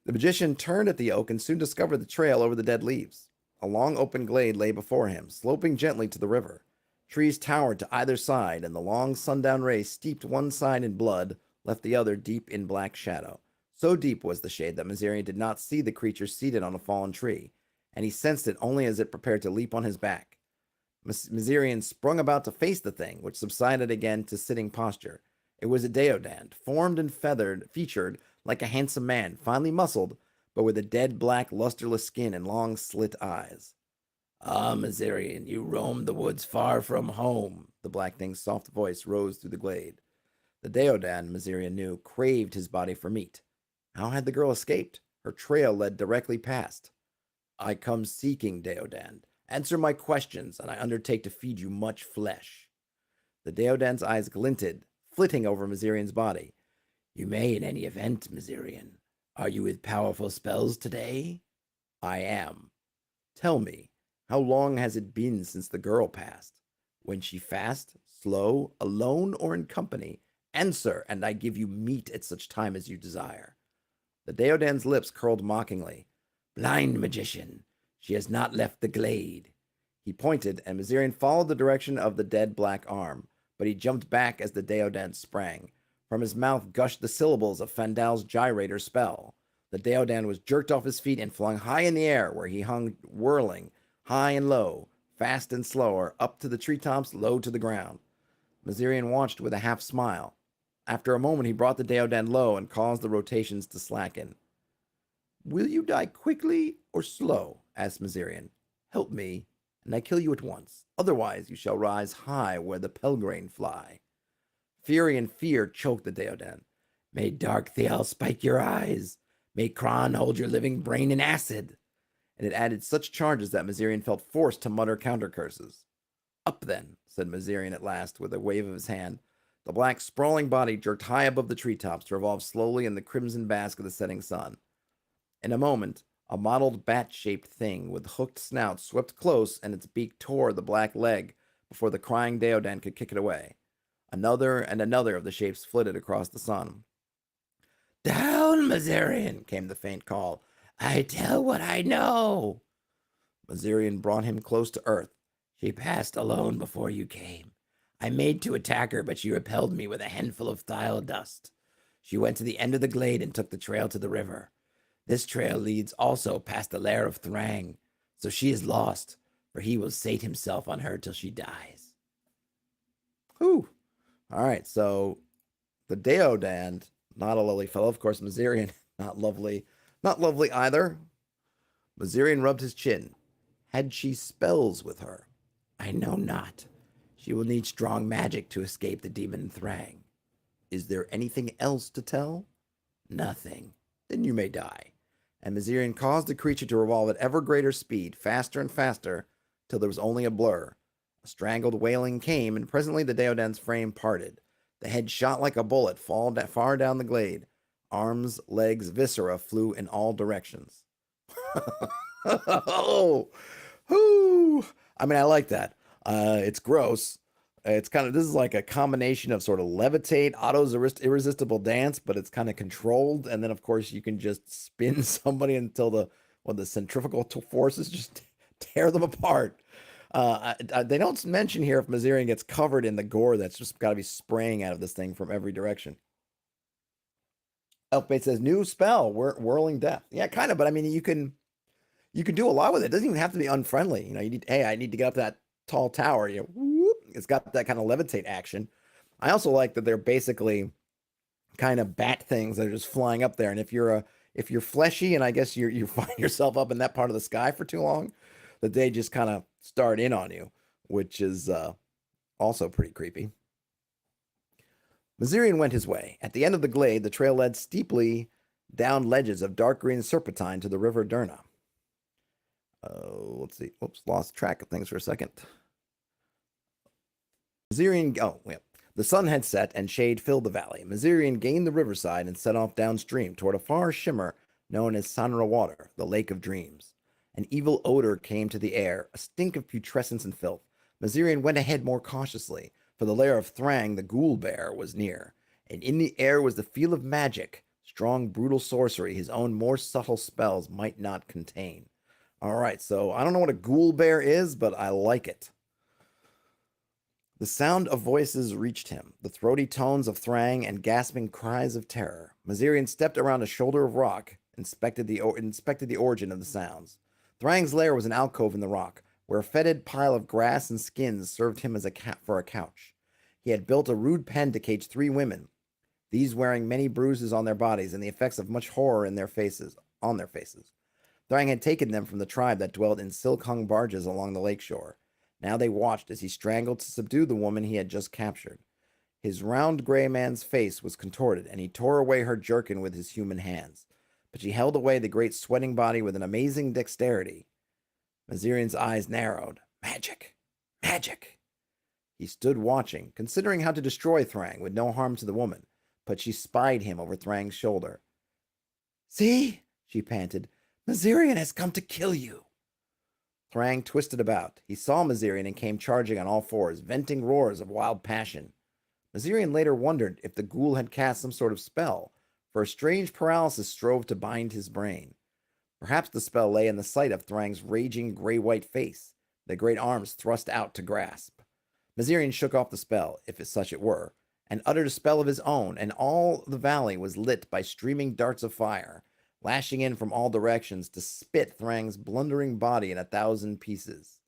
The magician turned at the oak and soon discovered the trail over the dead leaves. A long open glade lay before him, sloping gently to the river. Trees towered to either side, and the long sundown rays steeped one side in blood, left the other deep in black shadow. So deep was the shade that Mazarian did not see the creature seated on a fallen tree, and he sensed it only as it prepared to leap on his back. Mazarian sprung about to face the thing, which subsided again to sitting posture. It was a deodand, formed and featured like a handsome man, finely muscled, but with a dead black, lusterless skin and long slit eyes. Ah, Mazarian, you roamed the woods far from home. The black thing's soft voice rose through the glade. The deodand, Mazarian knew, craved his body for meat. How had the girl escaped? Her trail led directly past. I come seeking, deodand. Answer my questions, and I undertake to feed you much flesh. The deodand's eyes glinted, flitting over Mazarian's body. You may in any event, Mazirian. Are you with powerful spells today? I am. Tell me, how long has it been since the girl passed? When she fast, slow, alone, or in company? Answer, and I give you meat at such time as you desire. The deodand's lips curled mockingly. Blind magician, she has not left the glade. He pointed, and Mazirian followed the direction of the dead black arm, but he jumped back as the deodand sprang. From his mouth gushed the syllables of Fandal's gyrator spell. The deodand was jerked off his feet and flung high in the air, where he hung whirling, high and low, fast and slower, up to the treetops, low to the ground. Mazirian watched with a half smile. After a moment, he brought the deodand low and caused the rotations to slacken. Will you die quickly or slow? Asked Mazirian. Help me, and I kill you at once. Otherwise, you shall rise high where the pelgrane fly. Fury and fear choked the deodand. May dark Thiel spike your eyes. May Kron hold your living brain in acid. And it added such charges that Mazirian felt forced to mutter counter curses. Up then, said Mazirian at last, with a wave of his hand. The black, sprawling body jerked high above the treetops to revolve slowly in the crimson bask of the setting sun. In a moment, a mottled bat-shaped thing with hooked snout swept close, and its beak tore the black leg before the crying deodand could kick it away. Another and another of the shapes flitted across the sun. Down, Mazarian, came the faint call. I tell what I know. Mazirian brought him close to earth. She passed alone before you came. I made to attack her, but she repelled me with a handful of thiol dust. She went to the end of the glade and took the trail to the river. This trail leads also past the lair of Thrang, so she is lost, for he will sate himself on her till she dies. Whew. All right, so the deodand, not a lovely fellow. Of course, Mazirian, not lovely. Not lovely either. Mazirian rubbed his chin. Had she spells with her? I I know not. She will need strong magic to escape the demon Thrang. Is there anything else to tell? Nothing. Then you may die. And Mazirian caused the creature to revolve at ever greater speed, faster and faster, till there was only a blur. A strangled wailing came, and presently the Deodan's frame parted. The head shot like a bullet far down the glade. Arms, legs, viscera flew in all directions. Oh, whoo! I mean, I like that. It's gross. It's kind of, this is like a combination of sort of levitate, Otto's irresistible dance, but it's kind of controlled. And then, of course, you can just spin somebody until the centrifugal forces just tear them apart. They don't mention here if Mazarian gets covered in the gore that's just got to be spraying out of this thing from every direction. Elfbait says, new spell, whirling death. Yeah, kind of, but I mean, you can do a lot with it. It doesn't even have to be unfriendly. You know, I need to get up that tall tower. You know, whoop, it's got that kind of levitate action. I also like that they're basically kind of bat things that are just flying up there. And if you're fleshy, and I guess you find yourself up in that part of the sky for too long, that they just kind of start in on you, which is also pretty creepy. Mazirian went his way. At the end of the glade, the trail led steeply down ledges of dark green serpentine to the river Durna. Let's see. Oops, lost track of things for a second. The sun had set and shade filled the valley. Mazirian gained the riverside and set off downstream toward a far shimmer known as Sanra Water, the Lake of Dreams. An evil odor came to the air, a stink of putrescence and filth. Mazirian went ahead more cautiously, for the lair of Thrang, the ghoul bear, was near, and in the air was the feel of magic, strong, brutal sorcery his own more subtle spells might not contain. All right, so I don't know what a ghoul bear is, but I like it. The sound of voices reached him, the throaty tones of Thrang and gasping cries of terror. Mazirian stepped around a shoulder of rock, inspected the origin of the sounds. Thrang's lair was an alcove in the rock, where a fetid pile of grass and skins served him as a couch. He had built a rude pen to cage 3 women, these wearing many bruises on their bodies and the effects of much horror on their faces. Thrang had taken them from the tribe that dwelt in silk-hung barges along the lakeshore. Now they watched as he strangled to subdue the woman he had just captured. His round gray man's face was contorted, and he tore away her jerkin with his human hands. But she held away the great sweating body with an amazing dexterity. Mazirian's eyes narrowed. Magic! Magic! He stood watching, considering how to destroy Thrang with no harm to the woman, but she spied him over Thrang's shoulder. See? She panted. Mazirian has come to kill you. Thrang twisted about. He saw Mazirian and came charging on all fours, venting roars of wild passion. Mazirian later wondered if the ghoul had cast some sort of spell, for a strange paralysis strove to bind his brain. Perhaps the spell lay in the sight of Thrang's raging gray-white face, the great arms thrust out to grasp. Mazirian shook off the spell, if such it were, and uttered a spell of his own, and all the valley was lit by streaming darts of fire, lashing in from all directions to spit Thrang's blundering body in 1,000 pieces.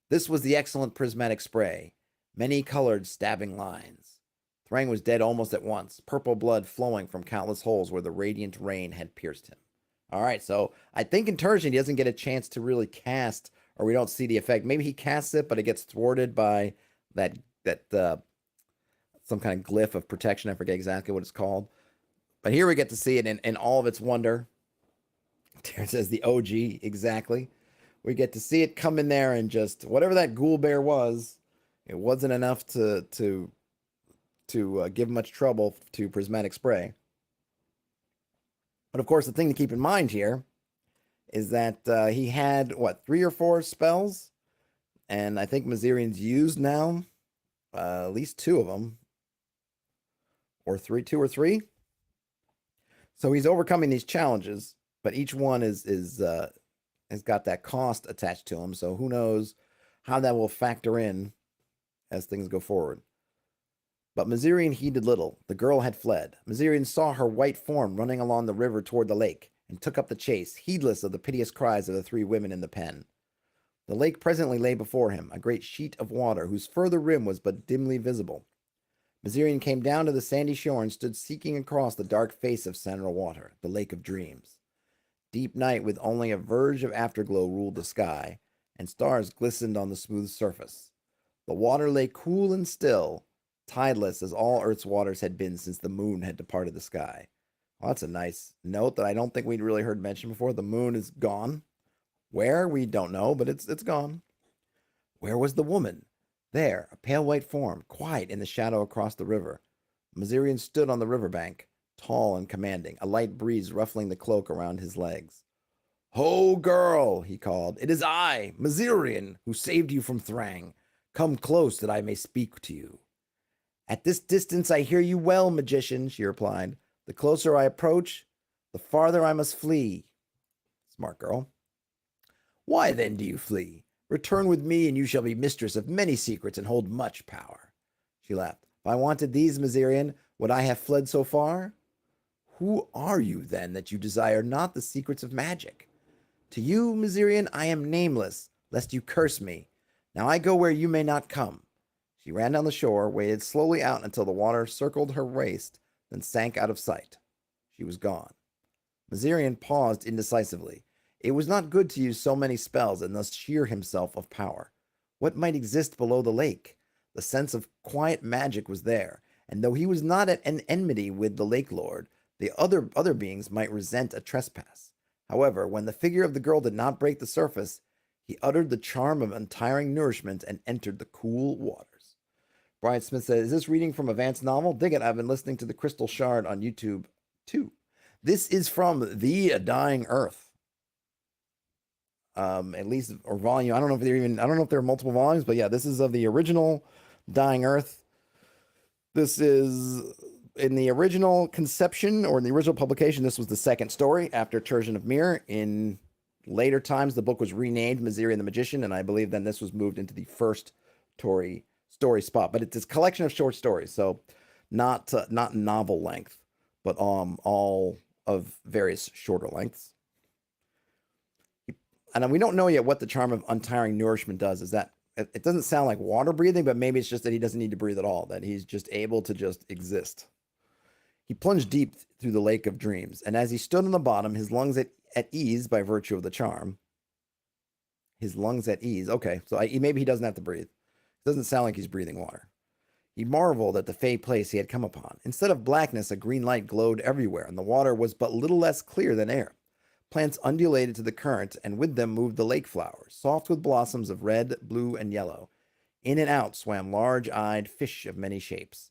This was the excellent prismatic spray, many-colored stabbing lines. Thrang was dead almost at once, purple blood flowing from countless holes where the radiant rain had pierced him. All right, so I think in Turjan he doesn't get a chance to really cast, or we don't see the effect. Maybe he casts it, but it gets thwarted by that some kind of glyph of protection. I forget exactly what it's called. But here we get to see it in all of its wonder. Terrence says the OG, exactly. We get to see it come in there and just, whatever that ghoul bear was, it wasn't enough to give much trouble to prismatic spray. But of course, the thing to keep in mind here is that he had, 3 or 4 spells? And I think Mazirian's used now at least 2 of them. Or 2 or 3. So he's overcoming these challenges, but each one has got that cost attached to him. So who knows how that will factor in as things go forward. But Mazirian heeded little. The girl had fled. Mazirian saw her white form running along the river toward the lake, and took up the chase, heedless of the piteous cries of the 3 women in the pen. The lake presently lay before him, a great sheet of water, whose further rim was but dimly visible. Mazirian came down to the sandy shore and stood seeking across the dark face of Sanra Water, the Lake of Dreams. Deep night with only a verge of afterglow ruled the sky, and stars glistened on the smooth surface. The water lay cool and still, tideless as all Earth's waters had been since the moon had departed the sky. Well, that's a nice note that I don't think we'd really heard mentioned before. The moon is gone. Where? We don't know, but it's gone. Where was the woman? There, a pale white form, quiet in the shadow across the river. Mazirian stood on the riverbank, tall and commanding, a light breeze ruffling the cloak around his legs. Ho, girl, he called. It is I, Mazirian, who saved you from Thrang. Come close that I may speak to you. At this distance I hear you well, magician, she replied. The closer I approach, the farther I must flee. Smart girl. Why then do you flee? Return with me, and you shall be mistress of many secrets and hold much power. She laughed. If I wanted these, Mazarian, would I have fled so far? Who are you, then, that you desire not the secrets of magic? To you, Mazirian, I am nameless, lest you curse me. Now I go where you may not come. She ran down the shore, waded slowly out until the water circled her waist, then sank out of sight. She was gone. Mazirian paused indecisively. It was not good to use so many spells and thus shear himself of power. What might exist below the lake? The sense of quiet magic was there, and though he was not at an enmity with the Lake Lord, the other beings might resent a trespass. However, when the figure of the girl did not break the surface, he uttered the charm of untiring nourishment and entered the cool waters. Brian Smith said, is this reading from a Vance novel? Dig it. I've been listening to the Crystal Shard on YouTube, too. This is from The Dying Earth. At least, or volume. I don't know if there are multiple volumes, but yeah, this is of the original Dying Earth. This is in the original conception or in the original publication. This was the second story after Turjan of Mir. In later times, the book was renamed Mazirian the Magician, and I believe then this was moved into the first story spot. But it's a collection of short stories, so not novel length, but all of various shorter lengths. And we don't know yet what the charm of untiring nourishment does. Is that it doesn't sound like water breathing, but maybe it's just that he doesn't need to breathe at all, that he's just able to just exist. He plunged deep through the lake of dreams, and as he stood on the bottom, his lungs at ease by virtue of the charm. His lungs at ease. Okay, so maybe he doesn't have to breathe. It doesn't sound like he's breathing water. He marveled at the fey place he had come upon. Instead of blackness, a green light glowed everywhere, and the water was but little less clear than air. Plants undulated to the current, and with them moved the lake flowers, soft with blossoms of red, blue, and yellow. In and out swam large-eyed fish of many shapes.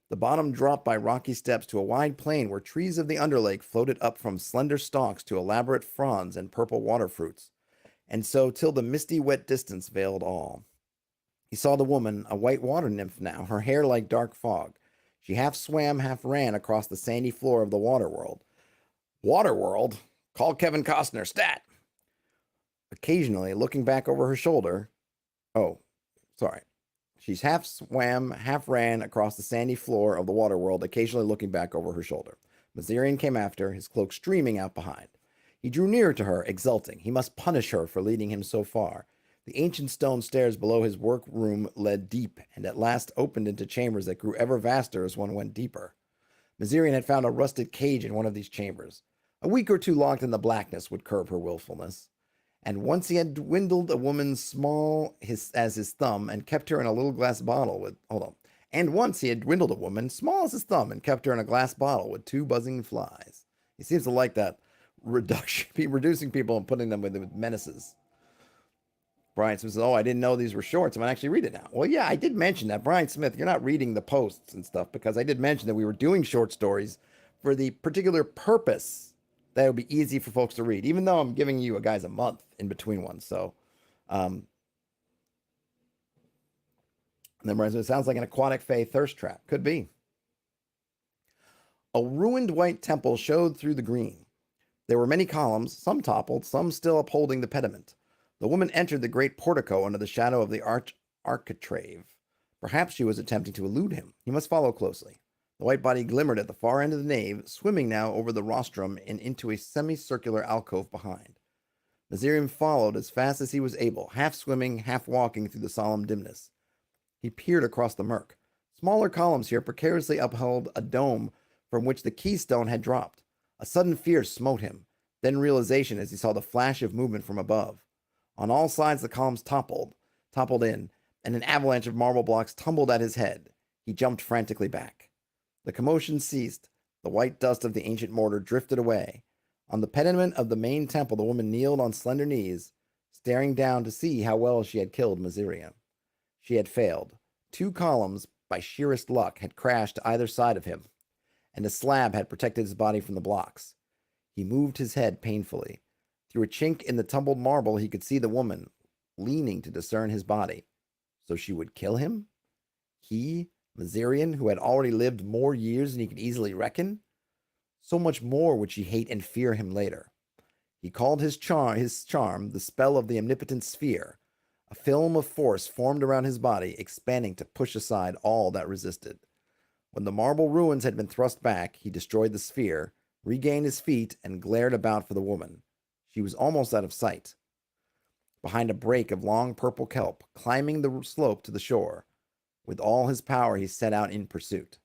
The bottom dropped by rocky steps to a wide plain where trees of the underlake floated up from slender stalks to elaborate fronds and purple water fruits, and so till the misty wet distance veiled all. He saw the woman, a white water nymph now, her hair like dark fog. She half swam, half ran across the sandy floor of the water world. Water world? Call Kevin Costner, stat. Occasionally, looking back over her shoulder. Oh, sorry. She's half swam, half ran across the sandy floor of the water world, occasionally looking back over her shoulder. Mazarian came after, his cloak streaming out behind. He drew nearer to her, exulting. He must punish her for leading him so far. The ancient stone stairs below his workroom led deep, and at last opened into chambers that grew ever vaster as one went deeper. Mazarian had found a rusted cage in one of these chambers. A week or two locked in the blackness would curb her willfulness. And once he had dwindled a woman small as his thumb and kept her in a little glass bottle with... And once he had dwindled a woman small as his thumb and kept her in a glass bottle with 2 buzzing flies. He seems to like that reducing people and putting them with menaces. Brian Smith says, I didn't know these were shorts. I'm going to actually read it now. Well, yeah, I did mention that. Brian Smith, you're not reading the posts and stuff because I did mention that we were doing short stories for the particular purpose that would be easy for folks to read, even though I'm giving you guys a month in between ones. So, and then it sounds like an aquatic fae thirst trap. Could be. A ruined white temple showed through the green. There were many columns, some toppled, some still upholding the pediment. The woman entered the great portico under the shadow of the architrave. Perhaps she was attempting to elude him. He must follow closely. The white body glimmered at the far end of the nave, swimming now over the rostrum and into a semicircular alcove behind. Mazirian followed as fast as he was able, half swimming, half walking through the solemn dimness. He peered across the murk. Smaller columns here precariously upheld a dome from which the keystone had dropped. A sudden fear smote him, then realization as he saw the flash of movement from above. On all sides, the columns toppled in, and an avalanche of marble blocks tumbled at his head. He jumped frantically back. The commotion ceased. The white dust of the ancient mortar drifted away. On the pediment of the main temple, the woman kneeled on slender knees, staring down to see how well she had killed Mazirian. She had failed. 2 columns, by sheerest luck, had crashed to either side of him, and a slab had protected his body from the blocks. He moved his head painfully. Through a chink in the tumbled marble, he could see the woman, leaning to discern his body. So she would kill him? He, Mazarian, who had already lived more years than he could easily reckon? So much more would she hate and fear him later. He called his charm the spell of the omnipotent sphere. A film of force formed around his body, expanding to push aside all that resisted. When the marble ruins had been thrust back, he destroyed the sphere, regained his feet, and glared about for the woman. She was almost out of sight, behind a break of long purple kelp, climbing the slope to the shore. With all his power, he set out in pursuit.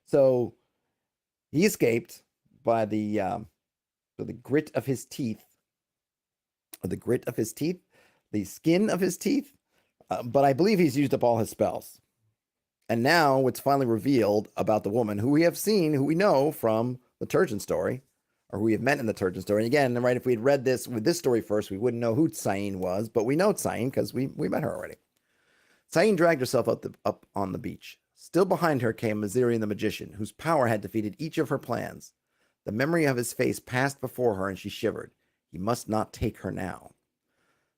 So he escaped by the grit of his teeth, the skin of his teeth, but I believe he's used up all his spells. And now it's finally revealed about the woman who we have seen, who we know from the Turjan story, or who we have met in the Turjan story. And again, right, if we had read this with this story first, we wouldn't know who Tsain was, but we know Tsain because we met her already. Tsain dragged herself up on the beach. Still behind her came Mazirian the Magician, whose power had defeated each of her plans. The memory of his face passed before her, and she shivered. He must not take her now.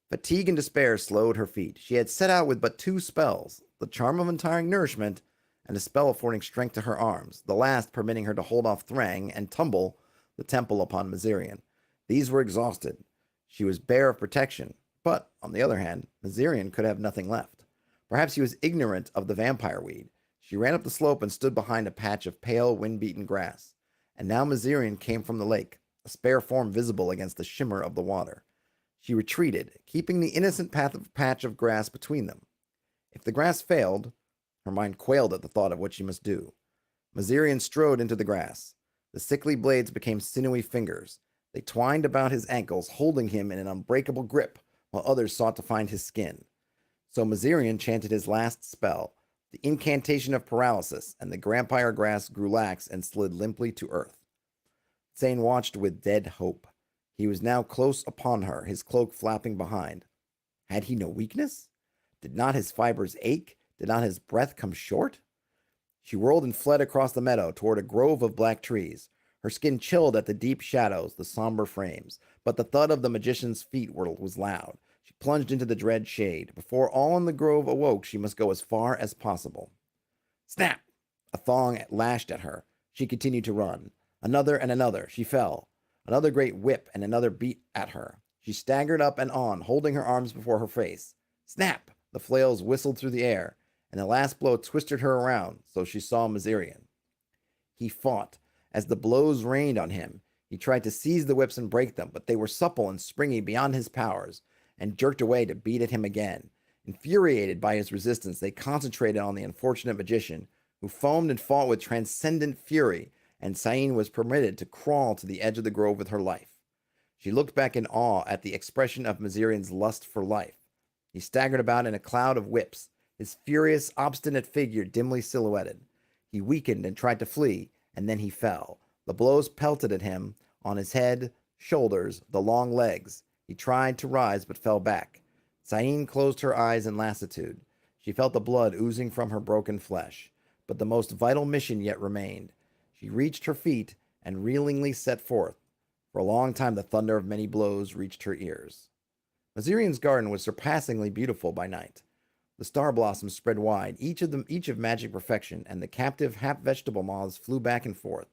Fatigue and despair slowed her feet. She had set out with but 2 spells, the charm of untiring nourishment and a spell affording strength to her arms, the last permitting her to hold off Thrang and tumble the temple upon Mazarian. These were exhausted. She was bare of protection, but, on the other hand, Mazarian could have nothing left. Perhaps he was ignorant of the vampire weed. She ran up the slope and stood behind a patch of pale, wind-beaten grass. And now Mazarian came from the lake, a spare form visible against the shimmer of the water. She retreated, keeping the innocent patch of grass between them. If the grass failed, her mind quailed at the thought of what she must do. Mazarian strode into the grass. The sickly blades became sinewy fingers. They twined about his ankles, holding him in an unbreakable grip, while others sought to find his skin. So Mazarian chanted his last spell, the incantation of paralysis, and the vampire grass grew lax and slid limply to earth. Tsain watched with dead hope. He was now close upon her, his cloak flapping behind. Had he no weakness? Did not his fibers ache? Did not his breath come short? She whirled and fled across the meadow toward a grove of black trees. Her skin chilled at the deep shadows, the somber frames, but the thud of the magician's feet was loud. She plunged into the dread shade. Before all in the grove awoke, she must go as far as possible. Snap! A thong lashed at her. She continued to run. Another and another. She fell. Another great whip and another beat at her. She staggered up and on, holding her arms before her face. Snap! The flails whistled through the air, and the last blow twisted her around, so she saw Mazarian. He fought. As the blows rained on him, he tried to seize the whips and break them, but they were supple and springy beyond his powers, and jerked away to beat at him again. Infuriated by his resistance, they concentrated on the unfortunate magician, who foamed and fought with transcendent fury, and Tsain was permitted to crawl to the edge of the grove with her life. She looked back in awe at the expression of Mazarian's lust for life. He staggered about in a cloud of whips, his furious, obstinate figure dimly silhouetted. He weakened and tried to flee, and then he fell. The blows pelted at him, on his head, shoulders, the long legs. He tried to rise, but fell back. Tsain closed her eyes in lassitude. She felt the blood oozing from her broken flesh. But the most vital mission yet remained. She reached her feet and reelingly set forth. For a long time the thunder of many blows reached her ears. Mazirian's garden was surpassingly beautiful by night. The star blossoms spread wide, each of magic perfection, and the captive half-vegetable moths flew back and forth.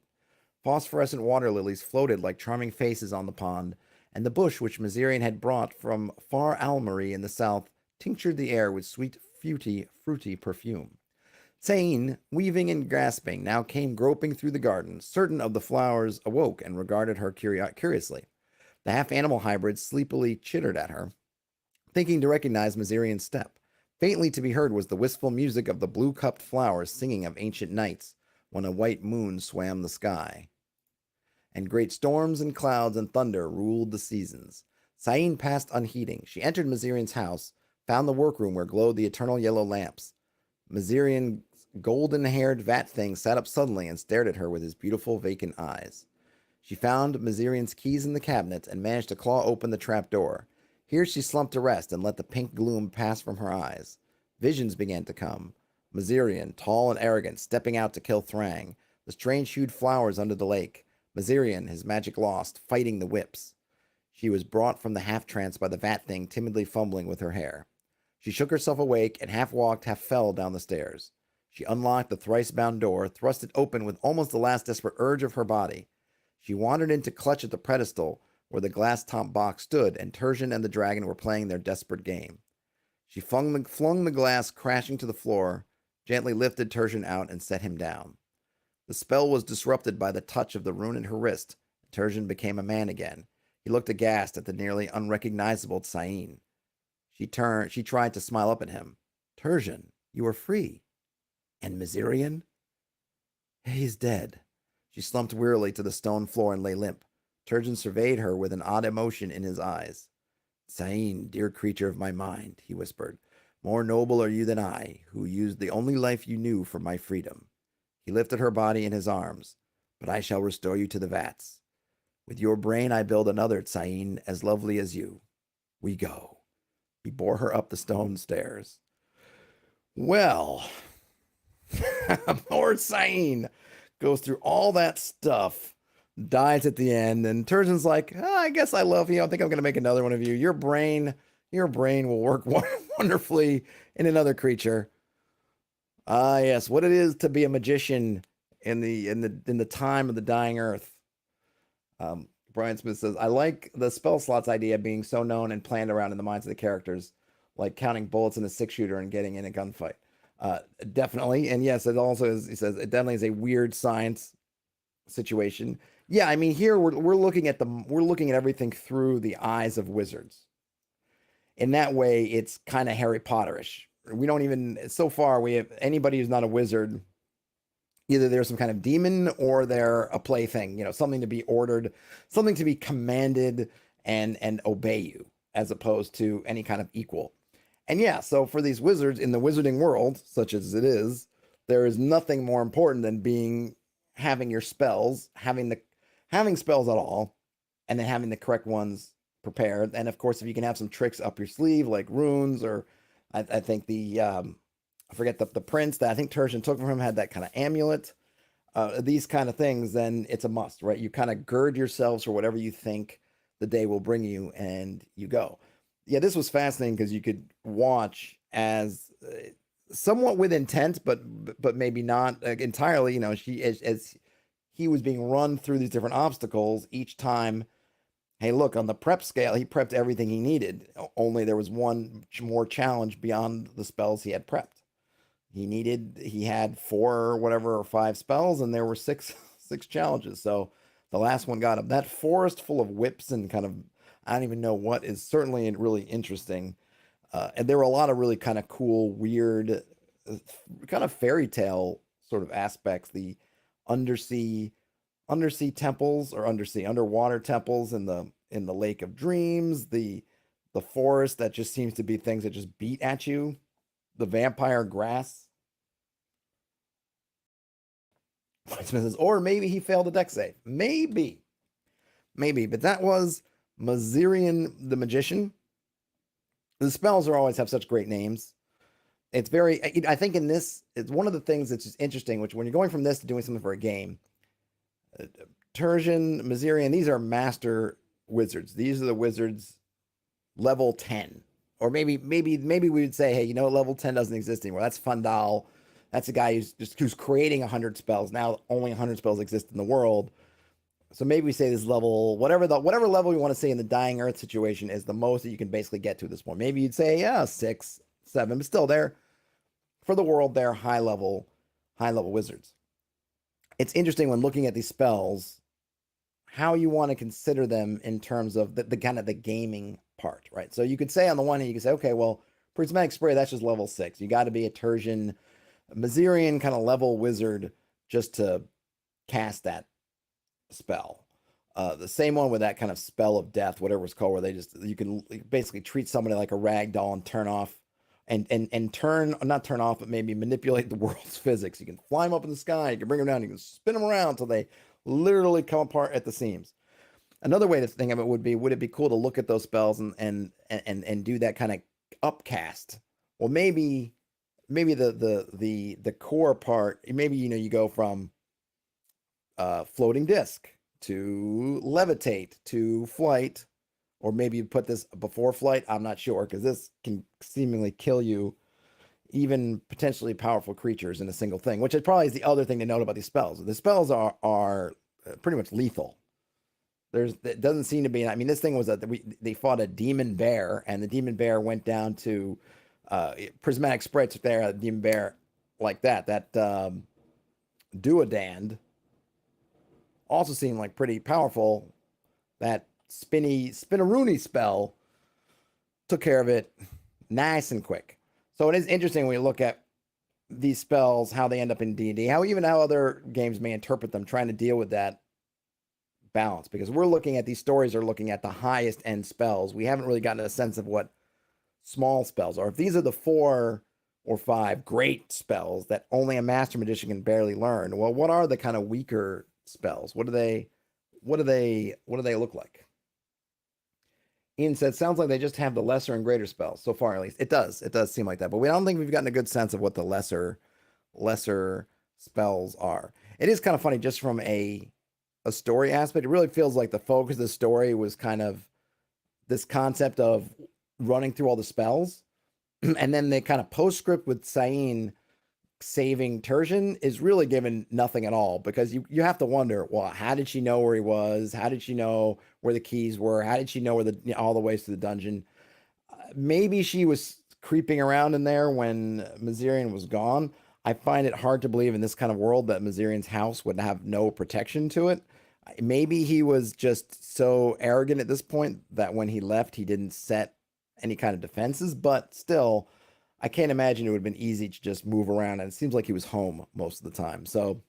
Phosphorescent water lilies floated like charming faces on the pond, and the bush which Mazarian had brought from far Almery in the south tinctured the air with sweet, fruity perfume. Tsain, weaving and grasping, now came groping through the garden. Certain of the flowers awoke and regarded her curiously. The half-animal hybrids sleepily chittered at her, thinking to recognize Mazarian's step. Faintly to be heard was the wistful music of the blue-cupped flowers singing of ancient nights when a white moon swam the sky. And great storms and clouds and thunder ruled the seasons. Sain passed unheeding. She entered Mazirian's house, found the workroom where glowed the eternal yellow lamps. Mazirian's golden-haired vat thing sat up suddenly and stared at her with his beautiful, vacant eyes. She found Mazirian's keys in the cabinet and managed to claw open the trap door. Here she slumped to rest and let the pink gloom pass from her eyes. Visions began to come. Mazirian, tall and arrogant, stepping out to kill Thrang. The strange-hued flowers under the lake. Mazirian, his magic lost, fighting the whips. She was brought from the half-trance by the vat thing timidly fumbling with her hair. She shook herself awake and half walked, half fell down the stairs. She unlocked the thrice-bound door, thrust it open with almost the last desperate urge of her body. She wandered in to clutch at the pedestal where the glass-topped box stood, and Turjan and the dragon were playing their desperate game. She flung the glass crashing to the floor, gently lifted Turjan out, and set him down. The spell was disrupted by the touch of the rune in her wrist. Turjan became a man again. He looked aghast at the nearly unrecognizable Sain. She tried to smile up at him. Turjan, you are free. And Mazirian? He's dead. She slumped wearily to the stone floor and lay limp. Turjan surveyed her with an odd emotion in his eyes. Sain, dear creature of my mind, he whispered, more noble are you than I, who used the only life you knew for my freedom. He lifted her body in his arms. But I shall restore you to the vats. With your brain I build another, Sain, as lovely as you. We go. He bore her up the stone stairs. Well, poor Sain goes through all that stuff, dies at the end, and Turjan's like, I guess I love you. I think I'm going to make another one of you. Your brain will work wonderfully in another creature. Yes, what it is to be a magician in the time of the dying earth. Brian Smith says, I like the spell slots idea being so known and planned around in the minds of the characters, like counting bullets in a 6-shooter and getting in a gunfight. Definitely. And yes, it also is, he says, it definitely is a weird science situation. Yeah, I mean, here we're looking at everything through the eyes of wizards. In that way, it's kind of Harry Potterish. We don't even, so far, we have anybody who's not a wizard, either they're some kind of demon or they're a plaything, something to be ordered, something to be commanded and obey you, as opposed to any kind of equal. And yeah, so for these wizards in the wizarding world, such as it is, there is nothing more important than having your spells, having spells at all, and then having the correct ones prepared. And of course, if you can have some tricks up your sleeve, like runes, or I think I forget the prince that I think Turjan took from him had that kind of amulet. These kind of things, then it's a must, right? You kind of gird yourselves for whatever you think the day will bring you, and you go. Yeah, this was fascinating because you could watch as somewhat with intent, but maybe not entirely. She as he was being run through these different obstacles each time. Hey, look, on the prep scale, he prepped everything he needed. Only there was one more challenge beyond the spells he had prepped. He had 4 or whatever, or 5 spells, and there were 6 challenges. So the last one got him. That forest full of whips and kind of, I don't even know what, is certainly really interesting. And there were a lot of really kind of cool, weird, kind of fairy tale sort of aspects. The undersea temples, or underwater temples in the Lake of Dreams, the forest that just seems to be things that just beat at you, the vampire grass. Or maybe he failed a deck save. Maybe, but that was Mazirian the Magician. The spells always have such great names. It's very, I think in this, it's one of the things that's just interesting, which when you're going from this to doing something for a game, Turjan, Mazarian, these are master wizards. These are the wizards level 10. Or maybe we would say, hey, level 10 doesn't exist anymore. That's Fundal. That's a guy who's creating 100 spells. Now only 100 spells exist in the world. So maybe we say this level, whatever level we want to say in the dying earth situation is the most that you can basically get to at this point. Maybe you'd say, 6, 7, but still they're, for the world, they're high level wizards. It's interesting when looking at these spells, how you want to consider them in terms of the kind of the gaming part, right? So you could say on the one hand, you could say, okay, well, Prismatic Spray, that's just level 6. You got to be a Turjan, Mazirian kind of level wizard just to cast that spell. The same one with that kind of spell of death, whatever it's called, where you can basically treat somebody like a rag doll and turn off and turn not turn off, but maybe manipulate the world's physics. You can fly them up in the sky, you can bring them down, you can spin them around until they literally come apart at the seams. Another way to think of it would it be cool to look at those spells and do that kind of upcast? Well, maybe the core part, maybe you go from floating disc to levitate to flight, or maybe you put this before flight. I'm not sure, because this can seemingly kill you, even potentially powerful creatures in a single thing, which is probably the other thing to note about these spells. The spells are pretty much lethal. It doesn't seem to be. I mean, this thing was they fought a demon bear, and the demon bear went down to prismatic sprites there. The demon bear like that duodand also seemed like pretty powerful. That spinaroonie spell took care of it nice and quick. So it is interesting when you look at these spells, how they end up in D&D, how other games may interpret them, trying to deal with that balance, because we're looking at these stories are looking at the highest end spells. We haven't really gotten a sense of what small spells are. If these are the 4 or 5 great spells that only a master magician can barely learn, well, what are the kind of weaker spells? What do they look like? Ian said, sounds like they just have the lesser and greater spells so far. At least it does seem like that, but we don't think we've gotten a good sense of what the lesser spells are. It is kind of funny, just from a story aspect. It really feels like the focus of the story was kind of this concept of running through all the spells, and then the kind of postscript with Sain saving Turjan is really given nothing at all, because you have to wonder, well, how did she know where he was? How did she know where the keys were? How did she know where all the ways to the dungeon? Maybe she was creeping around in there when Mazirian was gone. I find it hard to believe in this kind of world that Mazirian's house would have no protection to it. Maybe he was just so arrogant at this point that when he left, he didn't set any kind of defenses, but still, I can't imagine it would have been easy to just move around, and it seems like he was home most of the time. So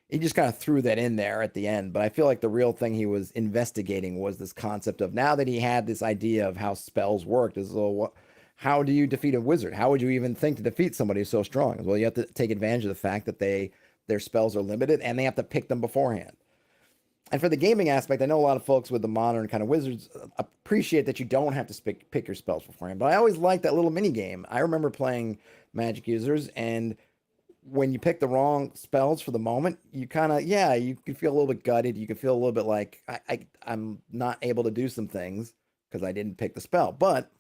he just kind of threw that in there at the end. But I feel like the real thing he was investigating was this concept of, now that he had this idea of how spells worked, is, well, how do you defeat a wizard? How would you even think to defeat somebody so strong? Well, you have to take advantage of the fact that their spells are limited, and they have to pick them beforehand. And for the gaming aspect, I know a lot of folks with the modern kind of wizards appreciate that you don't have to pick your spells beforehand. But I always liked that little mini game. I remember playing Magic Users, and when you pick the wrong spells for the moment, you kind of, you can feel a little bit gutted. You can feel a little bit like I'm not able to do some things because I didn't pick the spell. But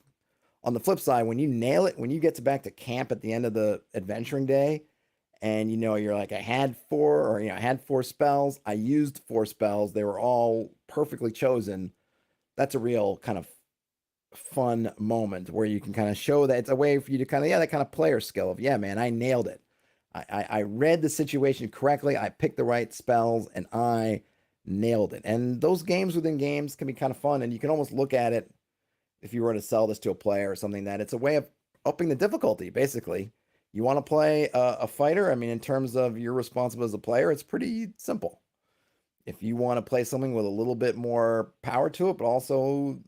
on the flip side, when you nail it, when you get back to camp at the end of the adventuring day, and you're like, I had 4 spells. I used 4 spells. They were all perfectly chosen. That's a real kind of fun moment where you can kind of show that it's a way for you to kind of, that kind of player skill of, man, I nailed it. I read the situation correctly. I picked the right spells, and I nailed it. And those games within games can be kind of fun. And you can almost look at it, if you were to sell this to a player or something, that it's a way of upping the difficulty, basically. You want to play a fighter? I mean, in terms of you're responsible as a player, it's pretty simple. If you want to play something with a little bit more power to it, but also,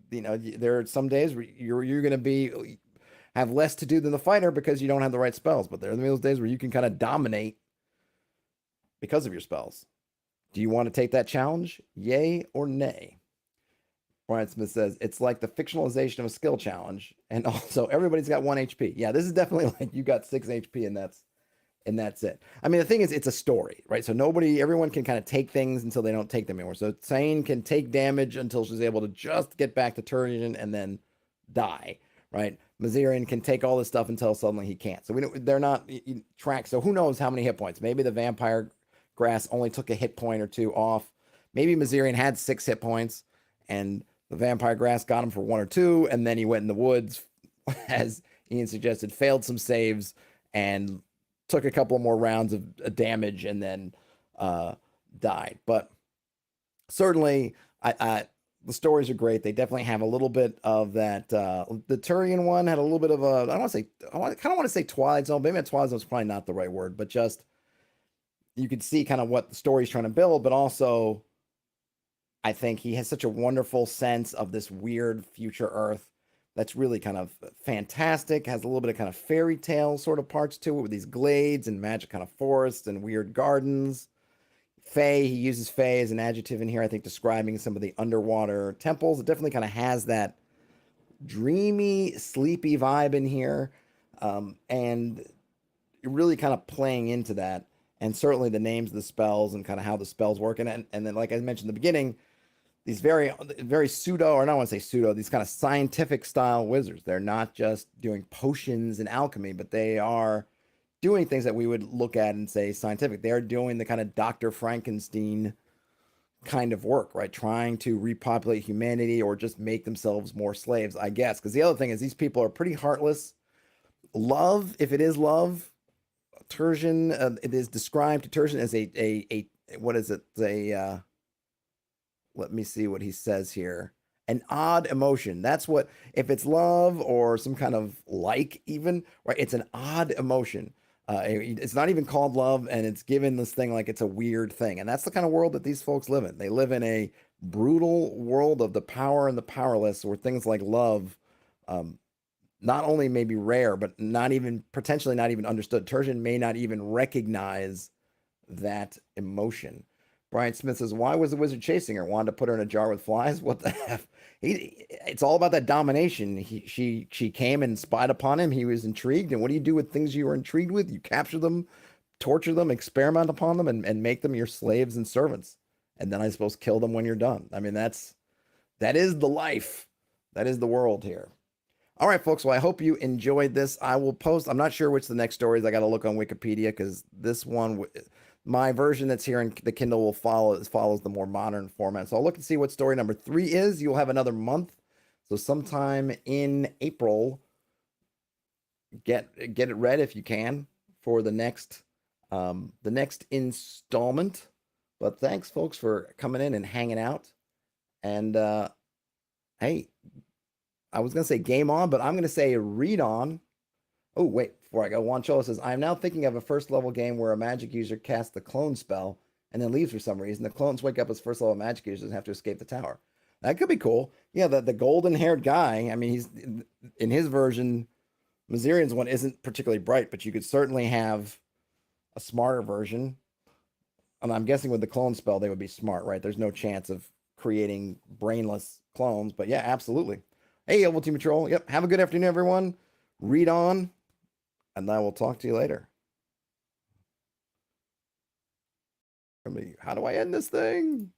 there are some days where you're going to have less to do than the fighter because you don't have the right spells. But there are those days where you can kind of dominate because of your spells. Do you want to take that challenge? Yay or nay? Brian Smith says, it's like the fictionalization of a skill challenge. And also, everybody's got 1 HP. Yeah, this is definitely like you got 6 HP and that's it. I mean, the thing is, it's a story, right? So everyone can kind of take things until they don't take them anymore. So Sain can take damage until she's able to just get back to Turjan and then die, right? Mazirian can take all this stuff until suddenly he can't. So they're not tracked. So who knows how many hit points? Maybe the vampire grass only took a hit point or 2 off. Maybe Mazirian had 6 hit points, and the vampire grass got him for 1 or 2, and then he went in the woods, as Ian suggested, failed some saves, and took a couple more rounds of damage, and then died. But certainly, the stories are great. They definitely have a little bit of that. The Turjan one had a little bit of a, I kind of want to say Twilight Zone. Maybe Twilight Zone is probably not the right word, but just you could see kind of what the story's trying to build, but also I think he has such a wonderful sense of this weird future Earth that's really kind of fantastic, has a little bit of kind of fairy tale sort of parts to it with these glades and magic kind of forests and weird gardens. Fae, he uses Fae as an adjective in here, I think, describing some of the underwater temples. It definitely kind of has that dreamy, sleepy vibe in here. And really kind of playing into that. And certainly the names of the spells and kind of how the spells work. And then, like I mentioned in the beginning, these very pseudo, or not want to say pseudo, these kind of scientific style wizards. They're not just doing potions and alchemy, but they are doing things that we would look at and say scientific. They are doing the kind of Dr. Frankenstein kind of work, right? Trying to repopulate humanity or just make themselves more slaves, I guess. Because the other thing is these people are pretty heartless. Love, if it is love, Turjan, it is described to Turjan as a what is it? Let me see what he says here. An odd emotion. That's what, if it's love or some kind of like, even, right? It's an odd emotion. It's not even called love, and it's given this thing like it's a weird thing. And that's the kind of world that these folks live in. They live in a brutal world of the power and the powerless, where things like love, not only may be rare, but not even potentially not even understood. Turjan may not even recognize that emotion. Brian Smith says, "Why was the wizard chasing her? Wanted to put her in a jar with flies? What the f?" It's all about that domination. She came and spied upon him. He was intrigued. And what do you do with things you are intrigued with? You capture them, torture them, experiment upon them, and make them your slaves and servants. And then I suppose kill them when you're done. I mean, that is the life. That is the world here. All right, folks. Well, I hope you enjoyed this. I will post. I'm not sure which the next story is. I got to look on Wikipedia because this one, my version that's here in the Kindle will follows the more modern format. So I'll look and see what story number 3 is. You'll have another month. So sometime in April, get it read if you can for the next installment. But thanks, folks, for coming in and hanging out. And hey, I was going to say game on, but I'm going to say read on. Oh, wait, before I go, Juan Cholo says, I'm now thinking of a first level game where a magic user casts the clone spell and then leaves for some reason. The clones wake up as first level magic users and have to escape the tower. That could be cool. Yeah, the golden haired guy, I mean, he's in his version, Mazirian's one isn't particularly bright, but you could certainly have a smarter version. And I'm guessing with the clone spell, they would be smart, right? There's no chance of creating brainless clones, but yeah, absolutely. Hey, Ovaltine Patrol. Yep. Have a good afternoon, everyone. Read on, and I will talk to you later. How do I end this thing?